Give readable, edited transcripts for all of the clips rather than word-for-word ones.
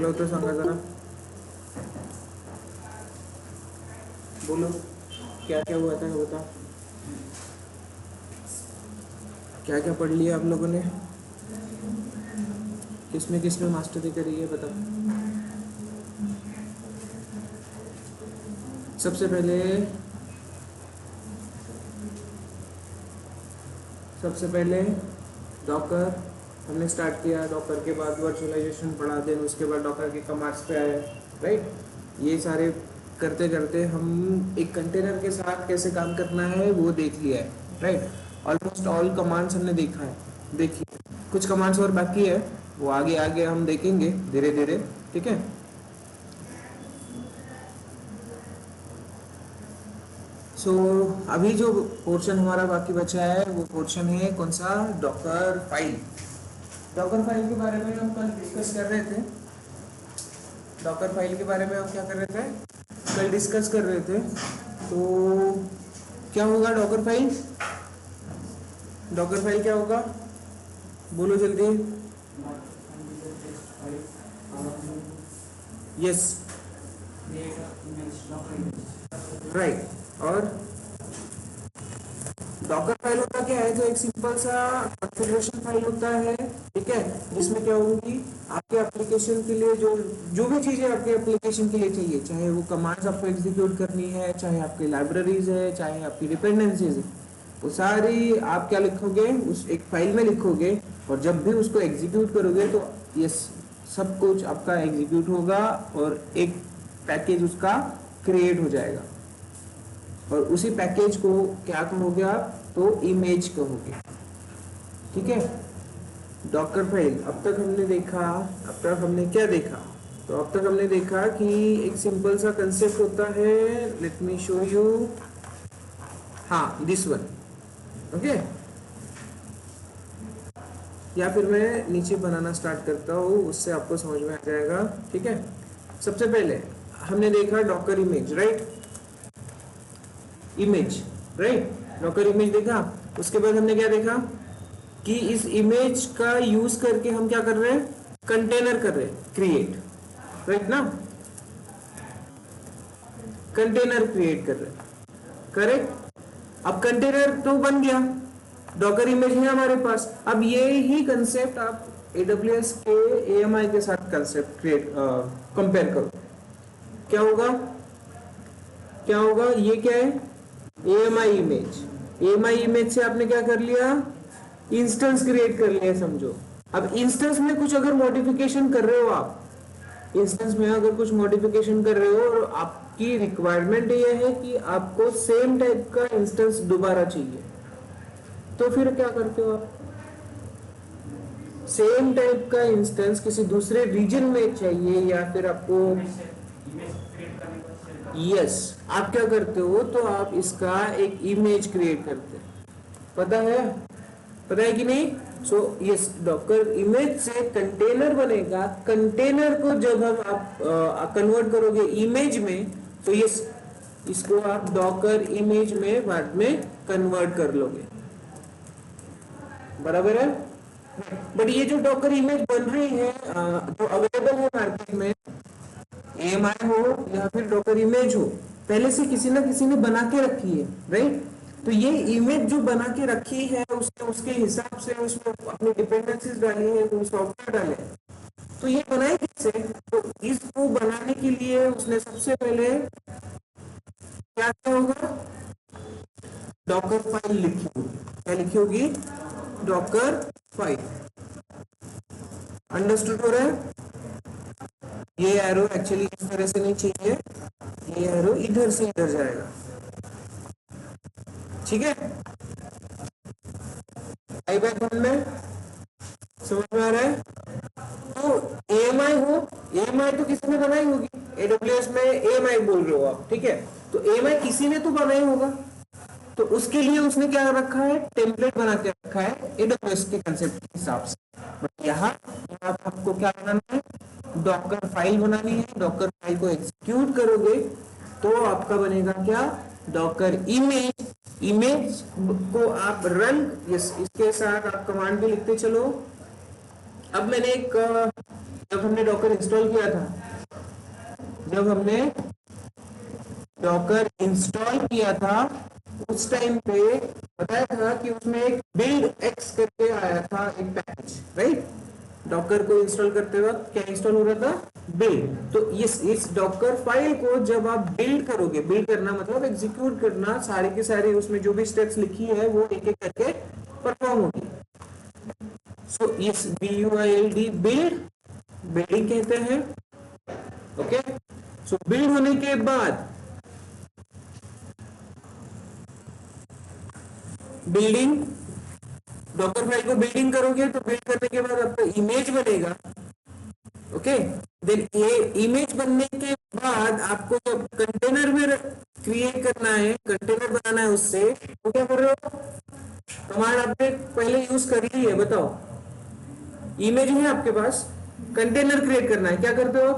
झालं होतं सांगा जरा, बोलो क्या क्या हुआ था, बता क्या क्या पढ़ लिया आप लोगों ने, किसमें मास्टरी करी है बता। सबसे पहले डॉकर हमने स्टार्ट किया, डॉकर के बाद वर्चुअलाइजेशन पढ़ा, देन उसके बाद डॉकर के कमांड्स पे आए, राइट। ये सारे करते करते हम एक कंटेनर के साथ कैसे काम करना है वो देख लिया है, राइट। ऑलमोस्ट ऑल कमांड्स हमने देखा है, देखिए कुछ कमांड्स और बाकी है, वो आगे आगे हम देखेंगे धीरे धीरे, ठीक है। सो अभी जो पोर्शन हमारा बाकी बचा है वो पोर्शन है कौन सा, डॉकर फाइल। डॉकर फाइल के बारे में हम कल डिस्कस कर रहे थे, डॉकर फाइल के बारे में हम क्या कर रहे थे, कल डिस्कस कर रहे थे। तो क्या होगा डॉकर फाइल, डॉकर फाइल क्या होगा, बोलो जल्दी। Yes, right. और डॉकर फाइल होता क्या है, तो एक सिंपल सा कॉन्फ़िगरेशन फाइल होता है, ठीक है, जिसमें क्या होगी आपके एप्लीकेशन के लिए जो भी चीजें आपके एप्लीकेशन के लिए चाहिए, चाहे वो कमांड्स आपको एग्जीक्यूट करनी है, चाहे आपकी लाइब्रेरीज है, चाहे आपकी डिपेंडेंसीज है, वो सारी आप क्या लिखोगे उस एक फाइल में लिखोगे, और जब भी उसको एग्जीक्यूट करोगे तो ये सब कुछ आपका एग्जीक्यूट होगा और एक पैकेज उसका क्रिएट हो जाएगा, और उसी पैकेज को क्या कहोगे आप, तो इमेज कहोगे, ठीक है। डॉकर फाइल अब तक हमने देखा, अब तक हमने क्या देखा, तो अब तक हमने देखा कि एक सिंपल सा कंसेप्ट होता है, लेट मी शो यू, हाँ दिस वन, ओके। या फिर मैं नीचे बनाना स्टार्ट करता हूँ, उससे आपको समझ में आ जाएगा, ठीक है। सबसे पहले हमने देखा Docker image, right, image, right, Docker image देखा। उसके बाद हमने क्या देखा कि इस इमेज का यूज करके हम क्या कर रहे हैं, कंटेनर कर रहे हैं क्रिएट, राइट ना, कंटेनर क्रिएट कर रहे हैं, करेक्ट। अब कंटेनर तो बन गया, डॉकर इमेज है हमारे पास, अब ये ही कंसेप्ट आप AWS के AMI के साथ कंसेप्ट क्रिएट कंपेयर करो, क्या होगा, क्या होगा, ये क्या है, AMI इमेज, AMI इमेज से आपने क्या कर लिया, इंस्टेंस क्रिएट कर लिया, समझो। अब इंस्टेंस में कुछ अगर मॉडिफिकेशन कर रहे हो आप, इंस्टेंस में अगर कुछ मॉडिफिकेशन कर रहे हो और आपकी रिक्वायरमेंट ये है कि आपको सेम टाइप का इंस्टेंस दोबारा चाहिए, तो फिर क्या करते हो आप, सेम टाइप का इंस्टेंस किसी दूसरे रीजन में चाहिए या फिर आपको, यस, आप क्या करते हो, तो आप इसका एक इमेज क्रिएट करते हैं, पता है कि नहीं। सो यस, डॉकर इमेज से कंटेनर बनेगा, कंटेनर को जब हम आप कन्वर्ट करोगे इमेज में, तो यस इसको आप डॉकर इमेज में बाद में कन्वर्ट कर लोगे, बराबर है। बट ये जो डॉकर इमेज बन रही है जो अवेलेबल है मार्केट में, AMI हो या फिर डॉकर इमेज हो, पहले से किसी ना किसी ने बना के रखी है, राइट। तो ये इमेज जो बना के रखी है उसने उसके हिसाब से उसमें अपनी डिपेंडेंसीज डाली है, कोई सॉफ्टवेयर डाले हैं, तो ये बनाए कैसे, तो इसको बनाने के लिए उसने सबसे पहले क्या किया होगा, डॉकर फाइल लिखी होगी, क्या लिखी होगी, डॉकर फाइल, अंडरस्टूड हो रहा है। ये एरो एक्चुअली इस तरह से नहीं चाहिए, ये एरो इधर से इधर जाएगा, ठीक है। आई बैक वन में समझ में आ रहा है। तो AMI तो किसी ने बनाई होगी, AWS में AMI बोल रहे हो आप, ठीक है, तो AMI किसी ने तो बनाई होगा, तो उसके लिए उसने क्या रखा है, टेम्पलेट बना के रखा है AWS के कंसेप्ट के हिसाब से। बट यहाँ आपको क्या बनाना है, डॉकर फाइल बनानी है, डॉकर फाइल को एग्जीक्यूट करोगे तो आपका बनेगा क्या, डॉकर इमेज, इमेज को आप रन, इसके साथ आप कमांड भी लिखते चलो। अब मैंने एक जब हमने डॉकर इंस्टॉल किया था, जब हमने डॉकर इंस्टॉल किया था उस टाइम पे बताया था कि उसमें एक बिल्ड एक्स करके आया था एक पैकेज, राइट। डॉकर को इंस्टॉल करते वक्त क्या इंस्टॉल हो रहा था, बिल्ड। तो इस डॉकर फाइल को जब आप बिल्ड करोगे, बिल्ड करना मतलब एग्जीक्यूट करना, सारे के सारे उसमें जो भी स्टेप्स लिखी है वो एक एक करके परफॉर्म होगी। सो इस BUILD बिल्ड, बिल्डिंग कहते हैं, ओके। सो बिल्ड होने के बाद बिल्डिंग, डॉकर फाइल को बिल्डिंग करोगे तो बिल्ड करने के बाद आपका इमेज बनेगा, ओके। देन ये इमेज बनने के बाद आपको जब कंटेनर में क्रिएट करना है, कंटेनर बनाना है उससे, तो क्या कर रहे हो, कमांड आपने पहले यूज कर ली है, बताओ। इमेज है आपके पास, कंटेनर क्रिएट करना है, क्या करते हो,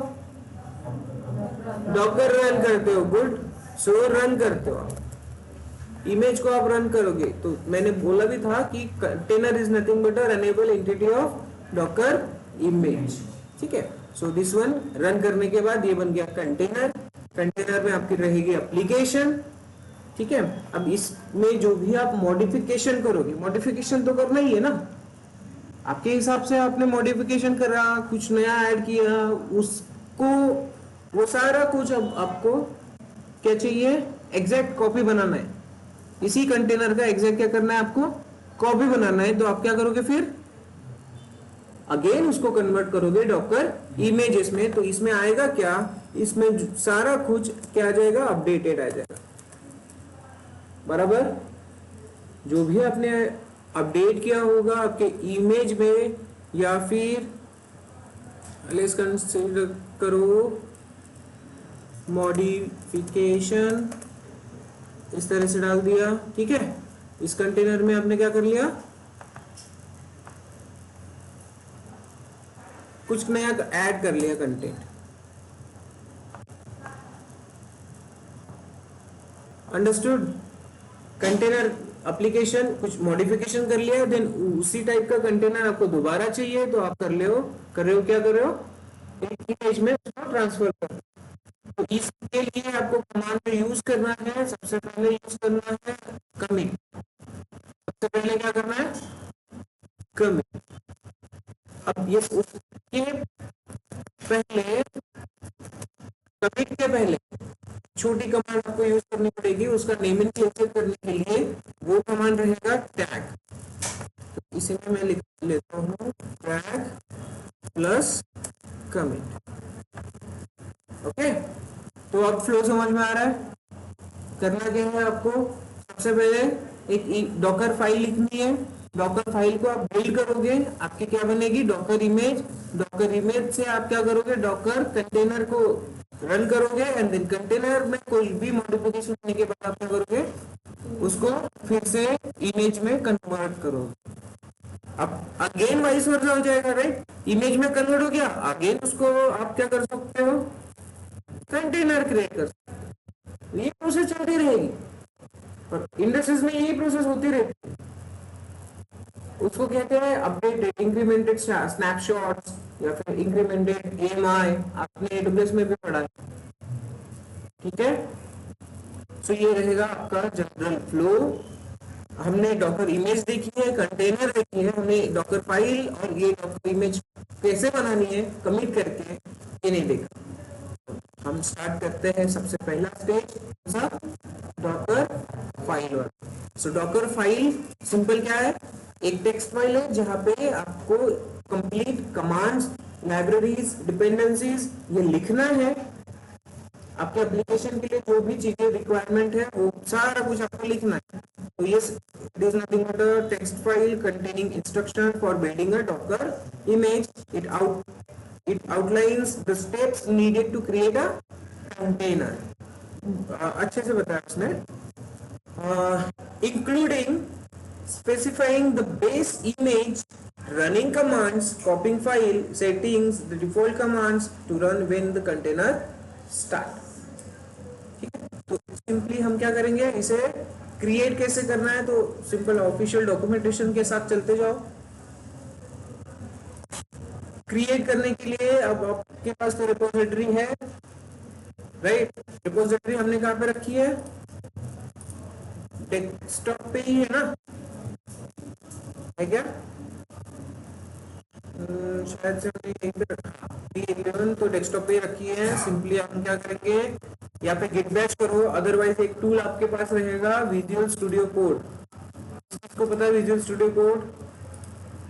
डॉकर रन करते हो, गुड। सो रन करते हो, इमेज को आप रन करोगे। तो मैंने बोला भी था कि container is nothing but a runnable entity of Docker image, ठीक है। सो दिस वन रन करने के बाद ये बन गया कंटेनर। कंटेनर में आपकी रहेगी एप्लीकेशन, ठीक है। अब इसमें जो भी आप मॉडिफिकेशन करोगे, मॉडिफिकेशन तो करना ही है ना, आपके हिसाब से आपने मॉडिफिकेशन करा, कुछ नया ऐड किया, उसको वो सारा कुछ अब आपको क्या चाहिए, एग्जैक्ट कॉपी बनाना है। इसी कंटेनर का एग्जैक्ट क्या करना है, आपको कॉपी बनाना है। तो आप क्या करोगे, फिर अगेन उसको कन्वर्ट करोगे डॉकर इमेजेस में। तो इसमें आएगा क्या, इसमें सारा कुछ क्या आ जाएगा, अपडेटेड आ जाएगा, बराबर। जो भी आपने अपडेट किया होगा आपके इमेज में, या फिर लेट्स कंसीडर करो मॉडिफिकेशन, इस तरह से डाल दिया, ठीक है। इस कंटेनर में आपने क्या कर लिया, कुछ नया ऐड कर लिया कंटेंट, अंडरस्टूड। कंटेनर एप्लीकेशन कुछ मॉडिफिकेशन कर लिया, देन उसी टाइप का कंटेनर आपको दोबारा चाहिए तो आप कर रहे हो क्या कर रहे हो, एक इमेज में उसको ट्रांसफर कर। तो इसके लिए आपको कमांड में यूज करना है, सबसे पहले यूज करना है कमिट। सबसे पहले क्या करना है, कमिट। अब ये उसके पहले, कमिट के पहले छोटी कमांड आपको यूज करनी पड़ेगी, उसका नेमिंग करने के लिए वो कमांड रहेगा टैग। तो इसी में मैं लिख लेता हूँ टैग प्लस कमिट, ओके। तो अब फ्लो समझ में आ रहा है। करना क्या है आपको, सबसे पहले एक डॉकर फाइल लिखनी है। डॉकर फाइल को आप बिल्ड करोगे, आपकी क्या बनेगी, डॉकर इमेज। डॉकर इमेज से आप क्या करोगे, डॉकर कंटेनर को रन करोगे, एंड देन कंटेनर में कोई भी मॉडिफिकेशन होने के बाद आप क्या करोगे, उसको फिर से इमेज में कन्वर्ट करोगे। अब अगेन वाइस वर्सा हो जाएगा, राइट। इमेज में कन्वर्ट हो गया, अगेन उसको आप क्या कर सकते हो, कंटेनर क्रिएट कर सकते हो। ये प्रोसेस चलती रहेगी, पर इंडस्ट्रीज में यही प्रोसेस होती रहती है। उसको कहते हैं अपडेटेड इंक्रीमेंटेड स्नैपशॉट्स, या फिर इंक्रीमेंटेड AMI, आपने AWS में भी पढ़ा है, ठीक है। सो ये रहेगा आपका जनरल फ्लो। हमने डॉकर इमेज देखी है, कंटेनर देखी है, हमने डॉकर फाइल और ये डॉकर इमेज कैसे बनानी है कमिट करके, ये नहीं देखा। हम स्टार्ट करते हैं, सबसे पहला स्टेज डॉकर फाइल वाला। सो डॉकर फाइल सिंपल क्या है, एक टेक्स्ट फाइल है जहां पे आपको कंप्लीट कमांड्स, लाइब्रेरीज, डिपेंडेंसीज ये लिखना है। आपके एप्लीकेशन के लिए जो भी चीजें रिक्वायरमेंट है वो सारा कुछ आपको लिखना है। तो ये it is nothing but a text file containing instruction for building a Docker image. It outlines the steps needed to create a container. अच्छे से बताया उसने, including specifying the base image, running commands, copying file, settings, the default commands to run when the container start. ठीक है, तो simply हम क्या करेंगे, इसे क्रिएट कैसे करना है, तो सिंपल ऑफिशियल डॉक्यूमेंटेशन के साथ चलते जाओ। क्रिएट करने के लिए अब आपके पास तो रिपोजिटरी है, राइट। रिपोजिटरी हमने कहाँ पे रखी है, डेस्कटॉप पे ही है ना, है क्या? शायद से हमने यहीं पे रखा P11 तो डेस्कटॉप पे ही रखी है। सिंपली हम क्या करेंगे, यहाँ पे गिट बैश करो, अदरवाइज एक टूल आपके पास रहेगा विजुअल स्टूडियो कोड। किसको पता है विजुअल स्टूडियो कोड?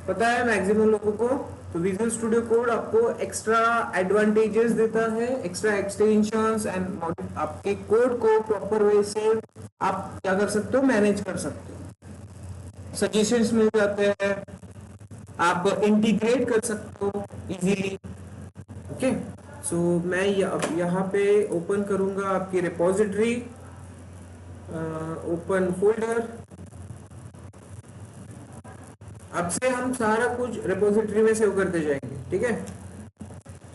पता है मैक्सिमम लोगों को। तो विजुअल स्टूडियो कोड आपको एक्स्ट्रा एडवांटेजेस देता है, एक्स्ट्रा एक्सटेंशंस एंड आपके कोड को प्रॉपर वे से आप क्या कर सकते हो, मैनेज कर सकते हो, सजेशंस मिल जाते हैं, आप इंटीग्रेट कर सकते हो इजीली। ओके, सो मैं अब यहाँ पे ओपन करूंगा आपकी रिपोजिटरी, ओपन फोल्डर। अब से हम सारा कुछ रिपोजिटरी में सेव करते जाएंगे, ठीक है।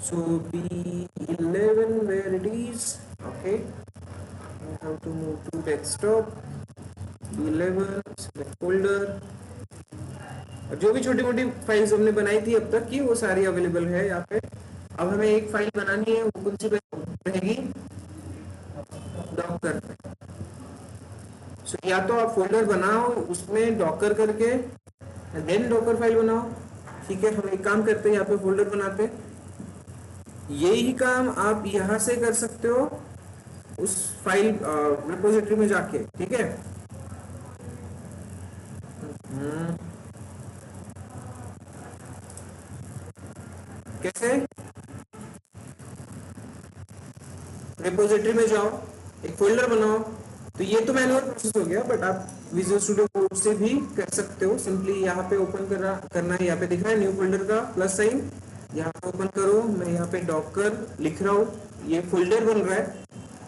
सो P11 where it is, okay, I have to move to desktop, P11 select folder, और जो भी छोटी मोटी फाइल्स हमने बनाई थी अब तक की वो सारी अवेलेबल है यहाँ पे। अब हमें एक फाइल बनानी है, वो कौन सी रहेगी, डॉकर। सो या तो आप फोल्डर बनाओ उसमें डॉकर करके देन डॉकर फाइल बनाओ, ठीक है। हम एक काम करते हैं, यहाँ पे फोल्डर बनाते हैं, यही काम आप यहाँ से कर सकते हो उस फाइल रिपोजिटरी में जाके, ठीक है। कैसे, रिपोजिटरी में जाओ, एक फोल्डर बनाओ, तो ये तो मैनुअल प्रोसेस हो गया, बट आप विजुअल स्टूडियो कोड से भी कर सकते हो। सिंपली यहाँ पे ओपन करना है, यहाँ पे दिख रहा है न्यू फोल्डर का प्लस साइन, यहाँ पे ओपन करो। मैं यहाँ पे डॉकर लिख रहा हूँ, ये फोल्डर बन रहा है,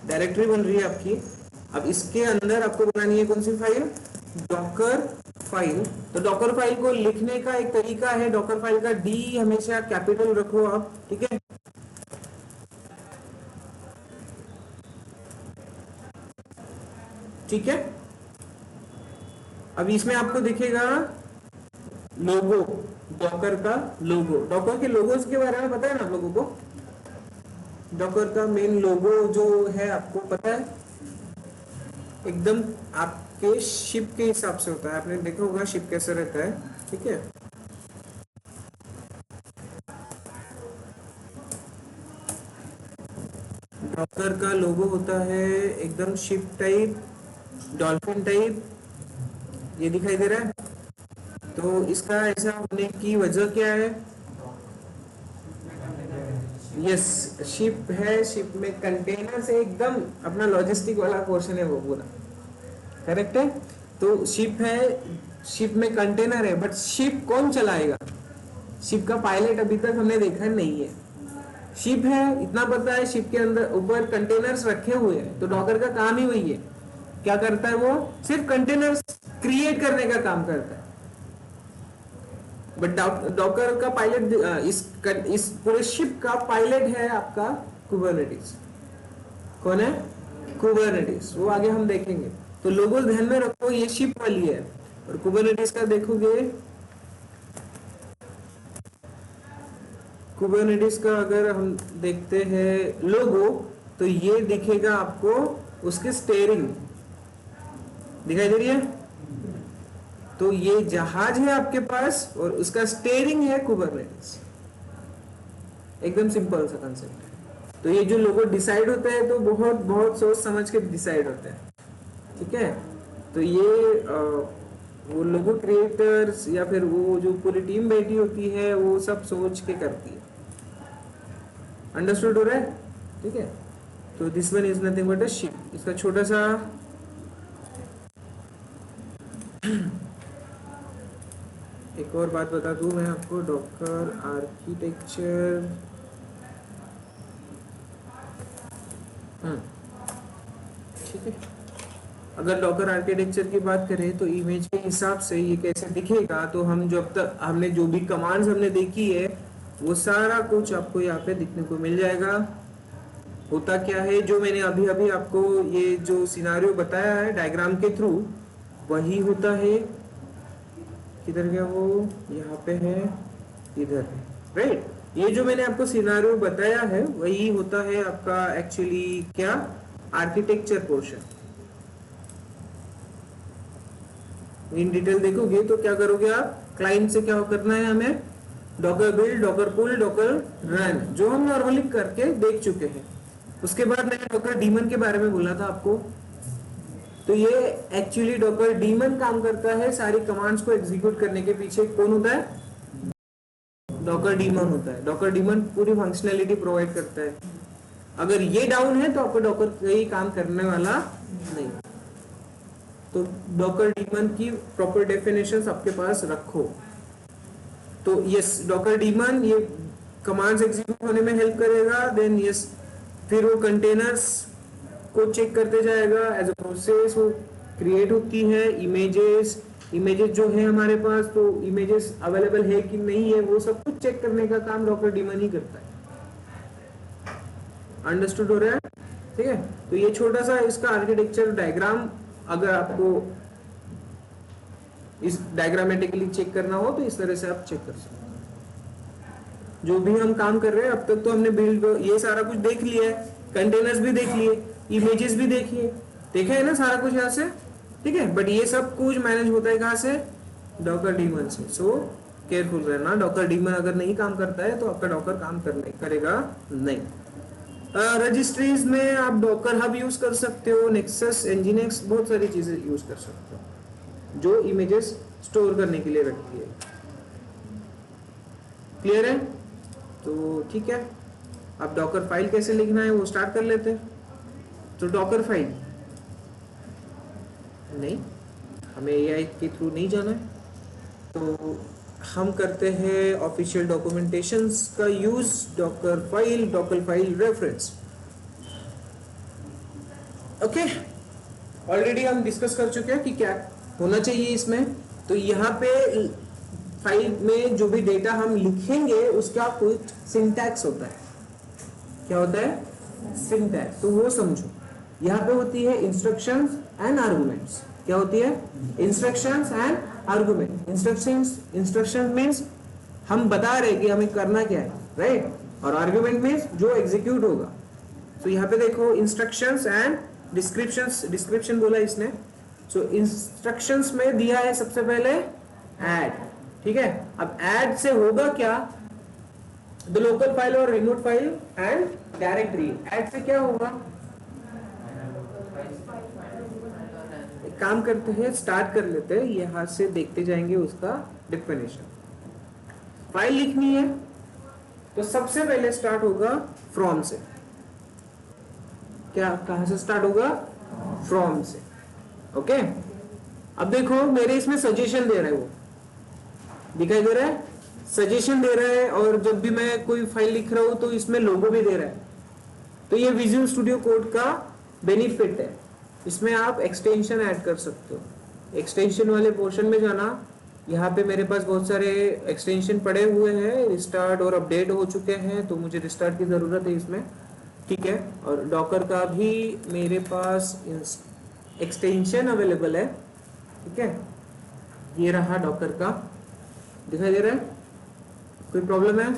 डायरेक्टरी बन रही है आपकी। अब इसके अंदर आपको बनानी है कौन सी फाइल, डॉकर फाइल। तो डॉकर फाइल को लिखने का एक तरीका है, डॉकर फाइल का डी हमेशा कैपिटल रखो आप, ठीक है। ठीक है, अब इसमें आपको दिखेगा लोगो, डॉकर का लोगो। डॉकर के लोगोस के बारे में पता है ना आप लोगों को? डॉकर का मेन लोगो जो है आपको पता है, एकदम आपके शिप के हिसाब से होता है। आपने देखा होगा शिप कैसे रहता है, ठीक है। डॉकर का लोगो होता है एकदम शिप टाइप, डॉल्फिन टाइप, ये दिखाई दे रहा है। तो इसका ऐसा होने की वजह क्या है? यस, शिप है, शिप में कंटेनर से एकदम अपना लॉजिस्टिक वाला पोर्शन है वो पूरा, करेक्ट है। तो शिप है, शिप में कंटेनर है, बट शिप कौन चलाएगा? शिप का पायलट अभी तक हमने देखा नहीं है। शिप है इतना पता है, शिप के अंदर ऊपर कंटेनर्स रखे हुए हैं, तो डॉकर का काम ही वही है। क्या करता है वो? सिर्फ कंटेनर्स क्रिएट करने का काम करता है। बट डॉकर का पायलट, इस पूरे शिप का पायलट है आपका कुबरनेटिस। कौन है? कुबरनेटिस। वो आगे हम देखेंगे। तो लोगो ध्यान में रखो, ये शिप वाली है, और कुबरनेटिस का देखोगे, कुबरनेटिस का अगर हम देखते हैं लोगो, तो ये दिखेगा आपको, उसके स्टेयरिंग दिखाई दे रही है। तो ये जहाज है आपके पास और उसका स्टेयरिंग है कुबरनेटिस। एकदम सिंपल सा कंसेप्ट है। तो ये जो लोगो डिसाइड होता है तो बहुत बहुत सोच समझ के डिसाइड होता है, ठीक है। तो ये वो लोगो क्रिएटर्स या फिर वो जो पूरी टीम बैठी होती है वो सब सोच के करती है। अंडरस्टूड हो रहा है? ठीक है। तो this one is nothing but a ship. इसका छोटा सा एक और बात बता दूं मैं आपको, डॉकर आर्किटेक्चर, ठीक है। अगर डॉकर आर्किटेक्चर की बात करें तो इमेज के हिसाब से ये कैसे दिखेगा, तो हम जब तक हमने जो भी कमांड्स हमने देखी है वो सारा कुछ आपको यहाँ पे दिखने को मिल जाएगा। होता क्या है, जो मैंने अभी अभी आपको ये जो सिनारियो बताया है डायग्राम के थ्रू, वही होता है। किधर गया वो? यहाँ पे है, इधर है, राइट। ये जो मैंने आपको सिनारियो बताया है वही होता है आपका एक्चुअली क्या आर्किटेक्चर पोर्शन। इन डिटेल देखोगे तो क्या करोगे आप, क्लाइंट से क्या करना है हमें, डॉकर बिल्ड, डॉकर पुल, डॉकर रन, जो हम नॉर्मली करके देख चुके हैं। उसके बाद मैंने डॉकर डीमन के बारे में बोला था आपको। तो ये एक्चुअली डॉकर डीमन काम करता है सारी कमांड्स को एग्जीक्यूट करने के पीछे कौन होता है, डॉकर डीमन होता है। डॉकर डीमन पूरी फंक्शनैलिटी प्रोवाइड करता है। अगर ये डाउन है तो आपको डॉकर कहीं काम करने वाला नहीं। तो डॉकर डीमन की प्रॉपर डेफिनेशंस आपके पास रखो। तो यस, डॉकर डीमन ये कमांड्स एग्जीक्यूट होने में हेल्प करेगा। देन यस, फिर वो कंटेनर्स को चेक करते जाएगा एज अ प्रोसेस, वो क्रिएट होती है। इमेजेस जो है हमारे पास, तो इमेजेस अवेलेबल है कि नहीं है वो सब कुछ चेक करने का काम डॉकर डीमन ही करता है। अंडरस्टूड हो रहा है? ठीक है। तो ये छोटा सा इसका आर्किटेक्चर डायग्राम, अगर आपको इस डायग्रामेटिकली चेक करना हो तो इस तरह से आप चेक कर सकते हो। जो भी हम काम कर रहे हैं अब तक तो हमने बिल्ड ये सारा कुछ देख लिया है, कंटेनर्स भी देख लिए, इमेजेस भी देखिए, देखा है ना सारा कुछ यहाँ से, ठीक है। बट ये सब कुछ मैनेज होता है कहाँ से, डॉकर डीमन से। सो केयरफुल रहना, डॉकर डीमन अगर नहीं काम करता है तो आपका डॉकर काम करेगा नहीं। रजिस्ट्रीज में आप डॉकर हब यूज कर सकते हो, नेक्सस, एनजीनेक्स, बहुत सारी चीजें यूज कर सकते हो जो इमेजेस स्टोर करने के लिए रखती है। क्लियर है? तो ठीक है, अब डॉकर फाइल कैसे लिखना है वो स्टार्ट कर लेते हैं। तो डॉकर फाइल नहीं, हमें एआई के थ्रू नहीं जाना है, तो हम करते हैं ऑफिशियल डॉक्यूमेंटेशंस का use, Docker file reference. Okay, already हम डिस्कस कर चुके हैं कि क्या होना चाहिए इसमें। तो यहाँ पे फाइल में जो भी डेटा हम लिखेंगे उसका कुछ सिंटैक्स होता है। क्या होता है? सिंटैक्स। तो वो समझो, यहाँ पे होती है इंस्ट्रक्शंस एंड आर्गुमेंट्स। क्या होती है? Instructions and argument. Instruction means हम बता रहे कि हमें करना क्या है, राइट? और आर्गुमेंट मीन्स जो एग्जीक्यूट होगा। तो यहाँ पे देखो इंस्ट्रक्शंस एंड डिस्क्रिप्शन बोला इसने। सो इंस्ट्रक्शंस में दिया है सबसे पहले ऐड, ठीक है। अब ऐड से होगा क्या, द लोकल फाइल और remote file and directory. Add से क्या होगा, काम करते हैं, स्टार्ट कर लेते हैं, यहां से देखते जाएंगे उसका डेफिनेशन। फाइल लिखनी है तो सबसे पहले स्टार्ट होगा फ्रॉम से। क्या, कहां से स्टार्ट होगा? फ्रॉम से। ओके, अब देखो मेरे इसमें सजेशन दे रहा है, वो दिखाई दे रहा है, सजेशन दे रहा है। और जब भी मैं कोई फाइल लिख रहा हूं तो इसमें लोगो भी दे रहा है। तो ये विजुअल स्टूडियो कोड का बेनिफिट है। इसमें आप एक्सटेंशन ऐड कर सकते हो। एक्सटेंशन वाले पोर्शन में जाना, यहाँ पे मेरे पास बहुत सारे एक्सटेंशन पड़े हुए हैं, रिस्टार्ट और अपडेट हो चुके हैं, तो मुझे रिस्टार्ट की ज़रूरत है इसमें, ठीक है। और डॉकर का भी मेरे पास एक्सटेंशन अवेलेबल है, ठीक है। ये रहा डॉकर का, दिखाई दे रहा है? कोई प्रॉब्लम है?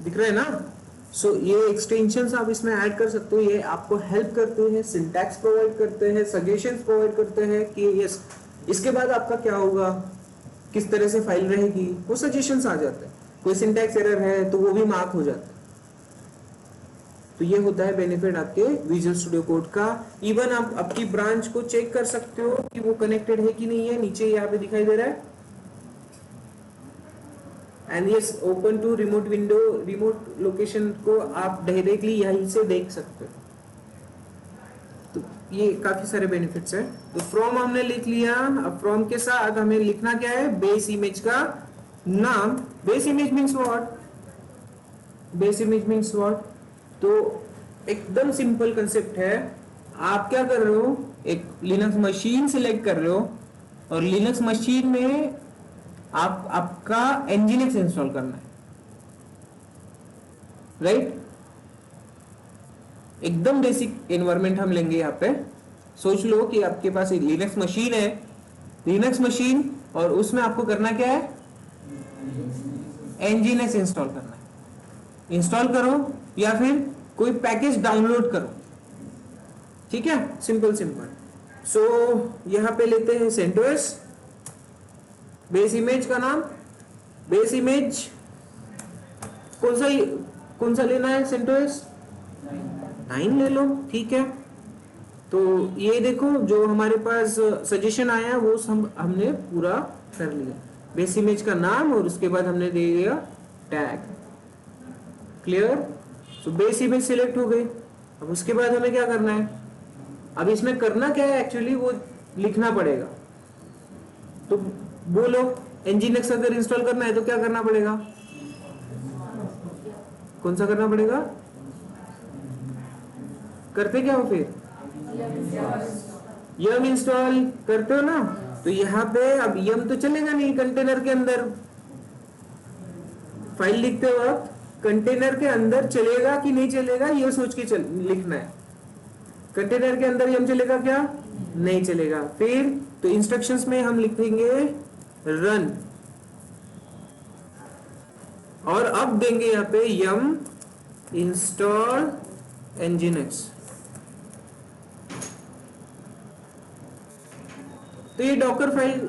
दिख रहा है ना? सो ये एक्सटेंशंस आप इसमें ऐड कर सकते हो। ये आपको हेल्प करते हैं, सिंटैक्स प्रोवाइड करते हैं, सजेशंस प्रोवाइड करते हैं कि यस इसके बाद आपका क्या होगा, किस तरह से फाइल रहेगी, वो सजेशंस आ जाते हैं। कोई सिंटैक्स एरर है तो वो भी मार्क हो जाता है। तो ये होता है बेनिफिट आपके विजुअल स्टूडियो कोड का। इवन आप आपकी ब्रांच को चेक कर सकते हो कि वो कनेक्टेड है कि नहीं है, नीचे यहाँ पे दिखाई दे रहा है। And yes, open to remote window, remote location को आप डायरेक्टली यहीं से देख सकते हो। तो ये काफी सारे बेनिफिट्स हैं। तो फ्रॉम हमने लिख लिया। अब फ्रॉम के साथ हमें लिखना क्या है, बेस इमेज का नाम। Base image means what? Base image means what? तो एकदम सिंपल कंसेप्ट है। आप क्या कर रहे हो, एक लिनक्स मशीन सिलेक्ट कर रहे हो और लिनक्स मशीन में आपका एनजीएनएक्स इंस्टॉल करना है, राइट? एकदम बेसिक एनवायरनमेंट हम लेंगे यहाँ पे। सोच लो कि आपके पास एक लिनक्स मशीन है, लिनक्स मशीन, और उसमें आपको करना क्या है, एनजीएनएक्स इंस्टॉल करना है। इंस्टॉल करो या फिर कोई पैकेज डाउनलोड करो, ठीक है, सिंपल सिंपल। सो यहाँ पे लेते हैं CentOS, बेस इमेज का नाम, बेस इमेज कौन सा लेना है, CentOS 9 ले लो, ठीक है। तो ये देखो जो हमारे पास सजेशन आया वो हमने पूरा कर लिया, बेस इमेज का नाम और उसके बाद हमने दे दिया tag, clear. So base image select हो गई। अब उसके बाद हमें क्या करना है, अब इसमें करना क्या है एक्चुअली वो लिखना पड़ेगा। तो बोलो Nginx अगर इंस्टॉल करना है तो क्या करना पड़ेगा, कौन सा करना पड़ेगा, करते क्या हो फिर, यम इंस्टॉल करते हो ना। तो यहाँ पे अब यम तो चलेगा नहीं, कंटेनर के अंदर फाइल लिखते वक्त कंटेनर के अंदर चलेगा कि नहीं चलेगा ये सोच के लिखना है। कंटेनर के अंदर यम चलेगा क्या, नहीं चलेगा। फिर तो इंस्ट्रक्शंस में हम लिखेंगे रन और अब देंगे यहाँ पे यम इंस्टॉल Nginx। तो ये डॉकर फाइल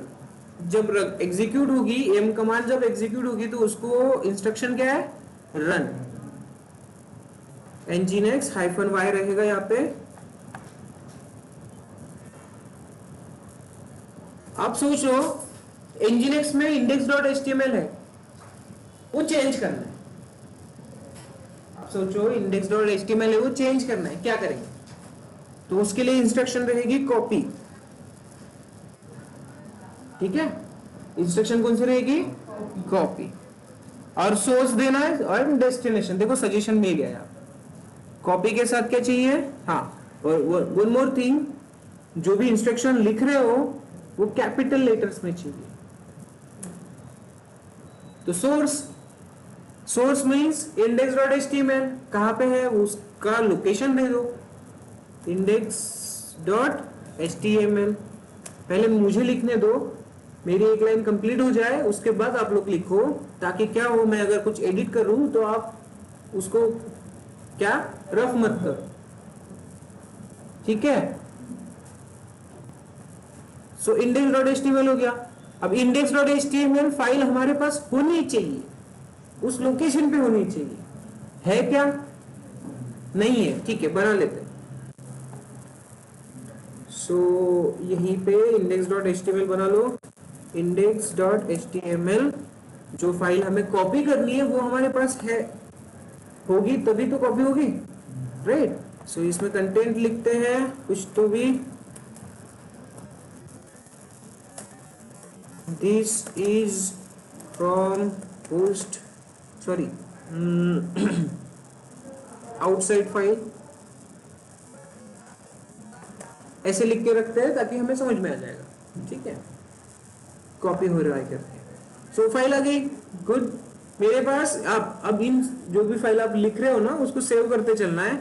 जब एग्जीक्यूट होगी, एम कमांड जब एग्जीक्यूट होगी तो उसको इंस्ट्रक्शन क्या है, रन। Nginx -y रहेगा यहाँ पे। आप सोचो Nginx में index.html है, वो चेंज करना है। आप सोचो index.html है, वो चेंज करना है, क्या करेंगे। तो उसके लिए इंस्ट्रक्शन रहेगी कॉपी, ठीक है। इंस्ट्रक्शन कौन सी रहेगी, कॉपी, और सोर्स देना है और डेस्टिनेशन। देखो सजेशन मिल गया यहाँ, कॉपी के साथ क्या चाहिए, हाँ, और वन मोर थिंग, जो भी इंस्ट्रक्शन लिख रहे हो वो कैपिटल लेटर्स में चाहिए। तो सोर्स मींस index.html, कहां पे है उसका लोकेशन दे दो, index.html। पहले मुझे लिखने दो, मेरी एक लाइन कंप्लीट हो जाए, उसके बाद आप लोग लिखो, ताकि क्या हो, मैं अगर कुछ एडिट करूं तो आप उसको क्या रफ मत करो, ठीक है। सो index.html हो गया। अब index.html फाइल हमारे पास होनी चाहिए, उस लोकेशन पे होनी चाहिए, है क्या, नहीं है, ठीक है, बना लेते हैं। सो यहीं पे index.html बना लो। index.html जो फाइल हमें कॉपी करनी है वो हमारे पास है, होगी तभी तो कॉपी होगी, राइट। सो इसमें कंटेंट लिखते हैं कुछ तो भी, this is from host, sorry, outside file, ऐसे लिख के रखते हैं ताकि हमें समझ में आ जाएगा, ठीक है। कॉपी हो रहा है करके, सो फाइल आ गई, गुड। मेरे पास आप अब इन जो भी फाइल आप लिख रहे हो ना उसको सेव करते चलना है।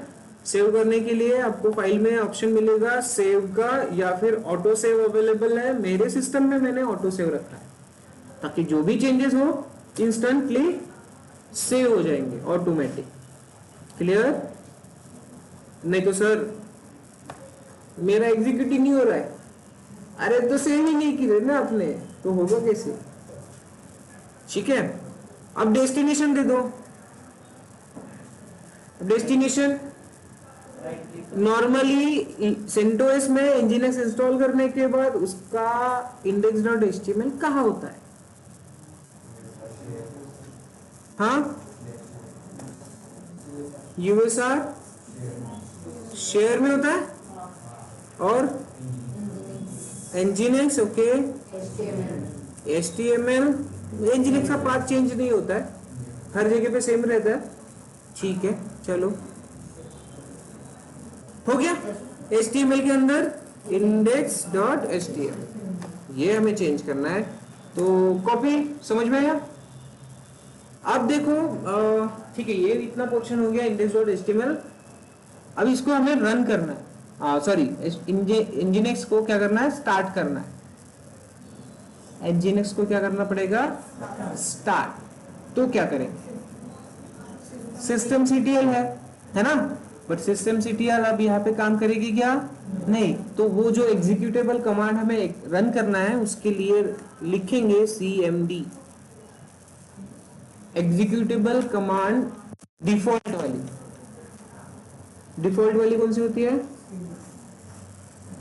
सेव करने के लिए आपको फाइल में ऑप्शन मिलेगा सेव का, या फिर ऑटो सेव अवेलेबल है। मेरे सिस्टम में मैंने ऑटो सेव रखा है ताकि जो भी चेंजेस हो इंस्टेंटली सेव हो जाएंगे ऑटोमेटिक, क्लियर। नहीं तो सर मेरा एग्जीक्यूट ही नहीं हो रहा है, अरे तो सेव ही नहीं किए ना आपने, तो होगा कैसे, ठीक है। अब डेस्टिनेशन दे दो। डेस्टिनेशन नॉर्मली CentOS में Nginx इंस्टॉल करने के बाद उसका index.html कहाँ होता है, हाँ, USR शेयर में होता है, और Nginx ओके, HTML Nginx का पाथ चेंज नहीं होता है, हर जगह पे सेम रहता है, ठीक है। चलो हो गया, HTML के अंदर index.html ये हमें चेंज करना है। तो कॉपी समझ में आया। अब देखो ठीक है, ये इतना पोर्शन हो गया index.html। अब इसको हमें रन करना है, सॉरी Nginx को क्या करना है, स्टार्ट करना है। Nginx को क्या करना पड़ेगा, स्टार्ट। तो क्या करें, सिस्टम सीटीएल है ना, बट सिस्टम सीटीएल अब यहाँ पे काम करेगी क्या, नहीं। तो वो जो एग्जीक्यूटेबल कमांड हमें रन करना है उसके लिए लिखेंगे सीएमडी, एग्जीक्यूटेबल कमांड डिफॉल्ट वाली। डिफॉल्ट वाली कौन सी होती है,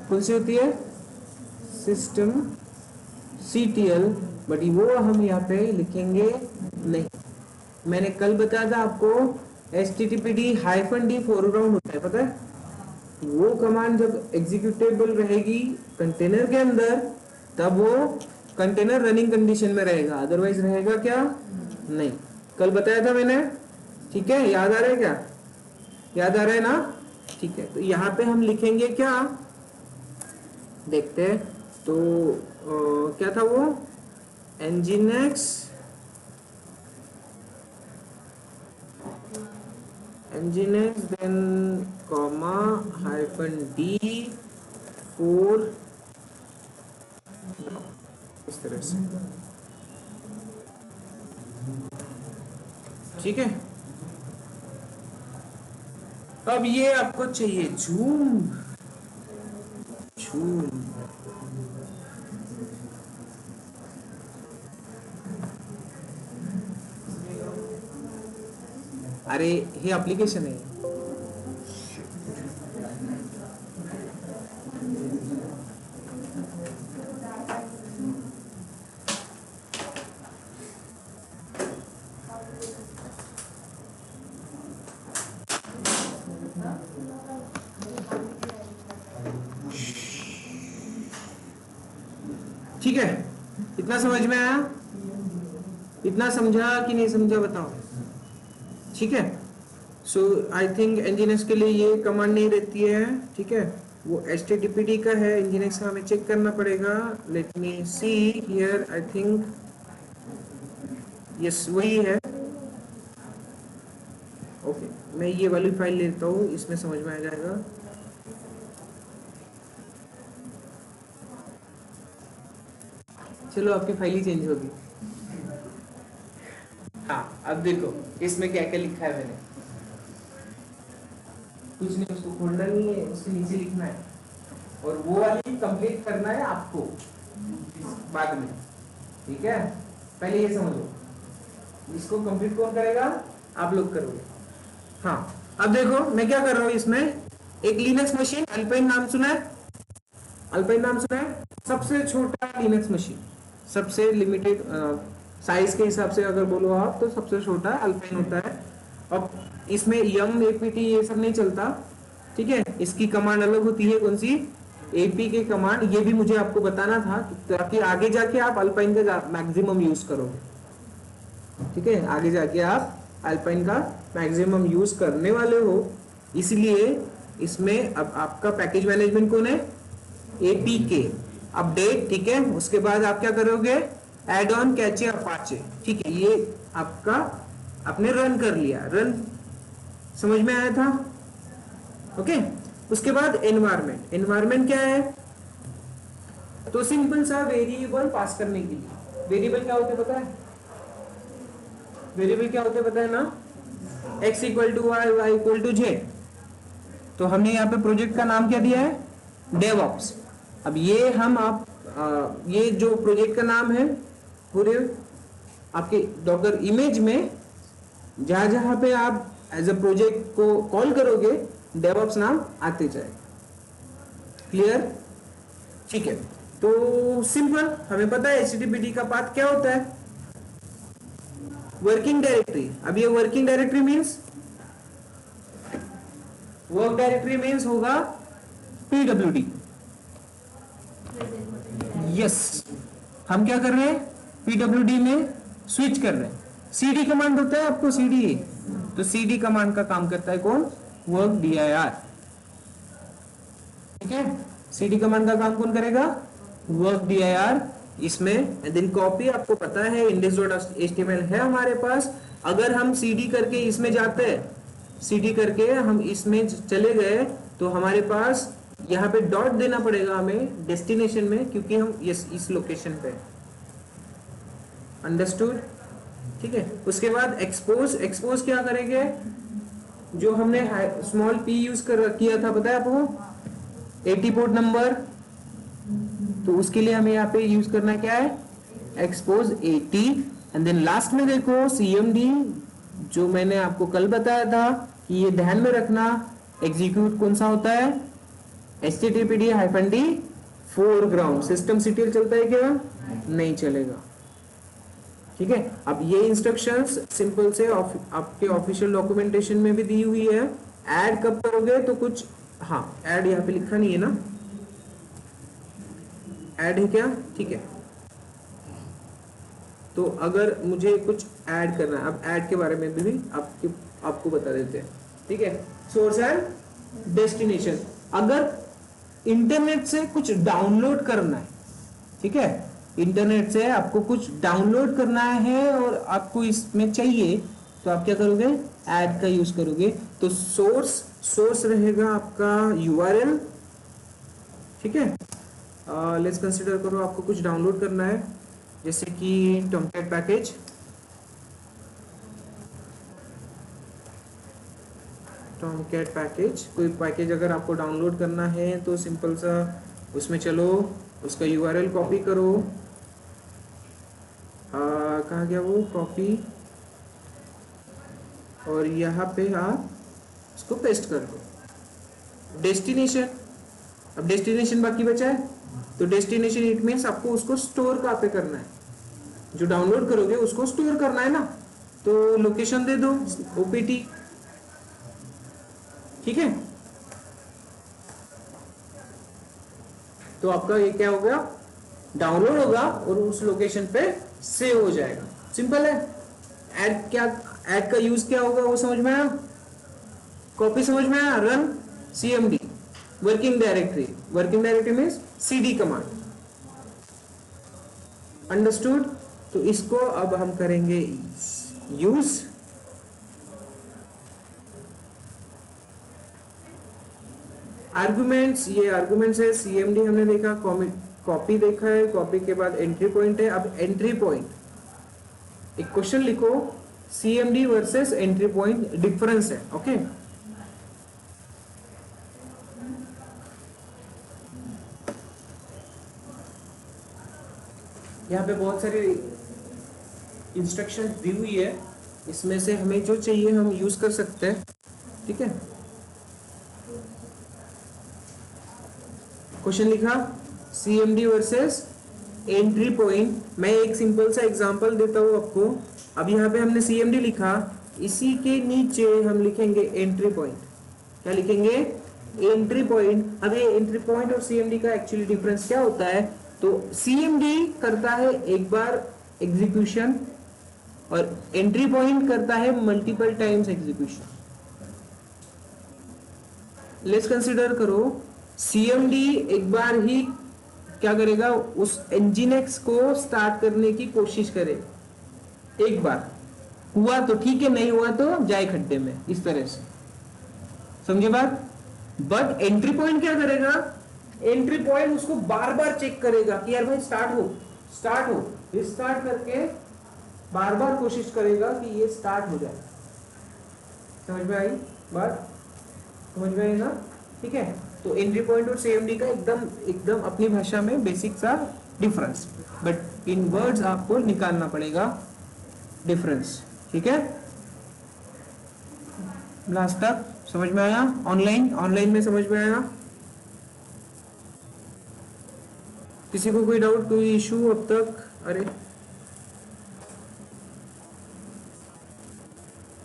कौन सी होती है, सिस्टम सीटीएल, बट वो हम यहाँ पे लिखेंगे नहीं। मैंने कल बताया था आपको httpd-d फोरग्राउंड होता है, पता है? वो कमांड जब एग्जीक्यूटेबल रहेगी कंटेनर के अंदर तब वो कंटेनर रनिंग कंडीशन में रहेगा, अदरवाइज रहेगा क्या, नहीं। कल बताया था मैंने, ठीक है, याद आ रहा है क्या, याद आ रहा है ना, ठीक है। तो यहाँ पे हम लिखेंगे क्या, देखते हैं। तो क्या था वो, nginx then comma -d four, इस तरह से, ठीक है। अब ये आपको चाहिए झूम, झूम, अरे हे एप्लीकेशन है, ठीक है। इतना समझ में आया, इतना समझा कि नहीं समझा बताओ, ठीक है। सो आई थिंक nginx के लिए ये कमांड नहीं रहती है, ठीक है, वो httpd का है, nginx का हमें चेक करना पड़ेगा। Let me see here, I think yes वही है, ओके। मैं ये वाली फाइल लेता हूँ, इसमें समझ में आ जाएगा। चलो आपकी फाइल ही चेंज होगी। हाँ अब देखो इसमें क्या क्या लिखा है मैंने, कुछ नहीं, उसको खोलना नहीं है, उसके नीचे लिखना है और वो वाली कंप्लीट करना है आपको बाद में, ठीक है। पहले ये समझो, इसको कंप्लीट कौन करेगा, आप लोग करोगे। हाँ अब देखो मैं क्या कर रहा हूँ, इसमें एक लिनक्स मशीन, अल्पाइन नाम सुना है, अल्पाइन नाम सुना है, सबसे छोटा लिनक्स मशीन, सबसे लिमिटेड साइज के हिसाब से अगर बोलो आप तो सबसे छोटा अल्पाइन होता है। अब इसमें यम एपीटी ये सब नहीं चलता, ठीक है। इसकी कमांड अलग होती है, कौन सी, एपी के कमांड। ये भी मुझे आपको बताना था ताकि आगे जाके आप अल्पाइन का मैक्सिमम यूज करोगे, ठीक है। आगे जाके आप अल्पाइन का मैक्सिमम यूज करने वाले हो, इसलिए इसमें अब आपका पैकेज मैनेजमेंट कौन है, एपीके अपडेट, ठीक है। उसके बाद आप क्या करोगे, एड ऑन कैचे अपाचे, ठीक है। ये आपका आपने रन कर लिया, रन समझ में आया था, ओके। उसके बाद एनवायरमेंट, एनवायरमेंट क्या है, तो सिंपल सा वेरिएबल पास करने के लिए। वेरिएबल क्या होते पता है, वेरिएबल क्या होते पता है ना, x equal to Y, Y equal to J. तो हमने यहाँ पे प्रोजेक्ट का नाम क्या दिया है, डेवऑप्स। अब ये हम आप ये जो प्रोजेक्ट का नाम है पूरे आपके डॉकर इमेज में जहां जहां पे आप एज अ प्रोजेक्ट को कॉल करोगे डेवऑप्स नाम आते जाए, क्लियर, ठीक है। तो सिंपल, हमें पता है HTTPD का पाथ क्या होता है, वर्किंग डायरेक्टरी। अब ये working directory means, work directory means होगा PWD, यस। हम क्या कर रहे हैं, PWD में स्विच कर रहे हैं। CD कमांड होता है आपको, CD, तो CD कमांड का काम करता है कौन, वर्क dir, ठीक है। CD कमांड का काम कौन करेगा, वर्क dir। इसमें देन कॉपी, आपको पता है index.html है हमारे पास। अगर हम CD करके इसमें जाते हैं, CD करके हम इसमें चले गए तो हमारे पास यहाँ पे डॉट देना पड़ेगा हमें डेस्टिनेशन में, क्योंकि हम इस लोकेशन पे, अंडरस्टूड, ठीक है। उसके बाद एक्सपोज, एक्सपोज क्या करेंगे, जो हमने स्मॉल पी यूज कर किया था पता है आपको, 80 पोर्ट नंबर, तो उसके लिए हमें यहाँ पे यूज करना क्या है, एक्सपोज 80। एंड देन लास्ट में देखो सीएमडी, जो मैंने आपको कल बताया था कि ये ध्यान में रखना, एग्जीक्यूट कौन सा होता है, httpd -d foreground. System CTL चलता है क्या, नहीं चलेगा, ठीक है। अब ये इंस्ट्रक्शंस सिंपल से आपके ऑफिशियल डॉक्यूमेंटेशन में भी दी हुई है। ऐड कब करोगे तो कुछ, हाँ ऐड यहाँ पे लिखा नहीं है ना, ऐड है क्या, ठीक है। तो अगर मुझे कुछ ऐड करना है, अब ऐड के बारे में भी आपको बता देते हैं, ठीक है। सोर्स एंड डेस्टिनेशन, अगर इंटरनेट से कुछ डाउनलोड करना है, ठीक है, इंटरनेट से आपको कुछ डाउनलोड करना है और आपको इसमें चाहिए, तो आप क्या करोगे, ऐड का यूज करोगे। तो सोर्स रहेगा आपका यूआरएल, ठीक है। लेट्स कंसीडर करो आपको कुछ डाउनलोड करना है, जैसे कि टॉमकैट पैकेज, टॉमकैट पैकेज, कोई पैकेज अगर आपको डाउनलोड करना है तो सिंपल सा उसमें चलो, उसका यूआरएल कॉपी करो, कहाँ गया वो कॉपी, और यहाँ पे आप उसको पेस्ट कर दो। डेस्टिनेशन, अब डेस्टिनेशन बाकी बचा है, तो डेस्टिनेशन इट मीन्स आपको उसको स्टोर कहाँ पे करना है, जो डाउनलोड करोगे उसको स्टोर करना है ना, तो लोकेशन दे दो ओपीटी, ठीक है। तो आपका ये क्या हो गया, डाउनलोड होगा और उस लोकेशन पे सेव हो जाएगा, सिंपल है। ऐड क्या, ऐड का यूज क्या होगा वो समझ में आया, कॉपी समझ में आया, run cmd working directory, working directory means cd command, understood. तो इसको अब हम करेंगे यूज, आर्गुमेंट्स, ये आर्गुमेंट्स है, cmd हमने देखा, कॉपी देखा है, कॉपी के बाद एंट्री पॉइंट है। अब एंट्री पॉइंट एक क्वेश्चन लिखो, cmd versus entry point difference है, ओके। यहाँ पे बहुत सारी इंस्ट्रक्शन दी हुई है, इसमें से हमें जो चाहिए हम यूज कर सकते हैं, ठीक है। क्वेश्चन लिखा cmd वर्सेस एंट्री पॉइंट, मैं एक सिंपल सा एग्जांपल देता हूँ आपको। अब यहाँ पे हमने cmd लिखा, इसी के नीचे हम लिखेंगे एंट्री पॉइंट, क्या लिखेंगे, एंट्री पॉइंट। अब ये एंट्री पॉइंट और cmd का एक्चुअली डिफरेंस क्या होता है, तो cmd करता है एक बार एग्जीक्यूशन और एंट्री पॉइंट करता है multiple times execution. Let's consider करो cmd एक बार ही क्या करेगा, उस nginx को स्टार्ट करने की कोशिश करे, एक बार हुआ तो ठीक है, नहीं हुआ तो जाए खड्डे में, इस तरह से, समझे बात। बट एंट्री पॉइंट क्या करेगा, एंट्री पॉइंट उसको बार बार चेक करेगा कि यार भाई स्टार्ट हो, रिस्टार्ट करके बार बार कोशिश करेगा कि ये स्टार्ट हो जाए। समझ में आई बात, समझ में आई ना, ठीक है। तो एंट्री पॉइंट और cmd का एकदम अपनी भाषा में बेसिक सा डिफरेंस, बट इन वर्ड्स आपको निकालना पड़ेगा डिफरेंस, ठीक है। लास्ट तक समझ में आया, ऑनलाइन में समझ में आया, किसी को कोई डाउट, कोई इशू अब तक, अरे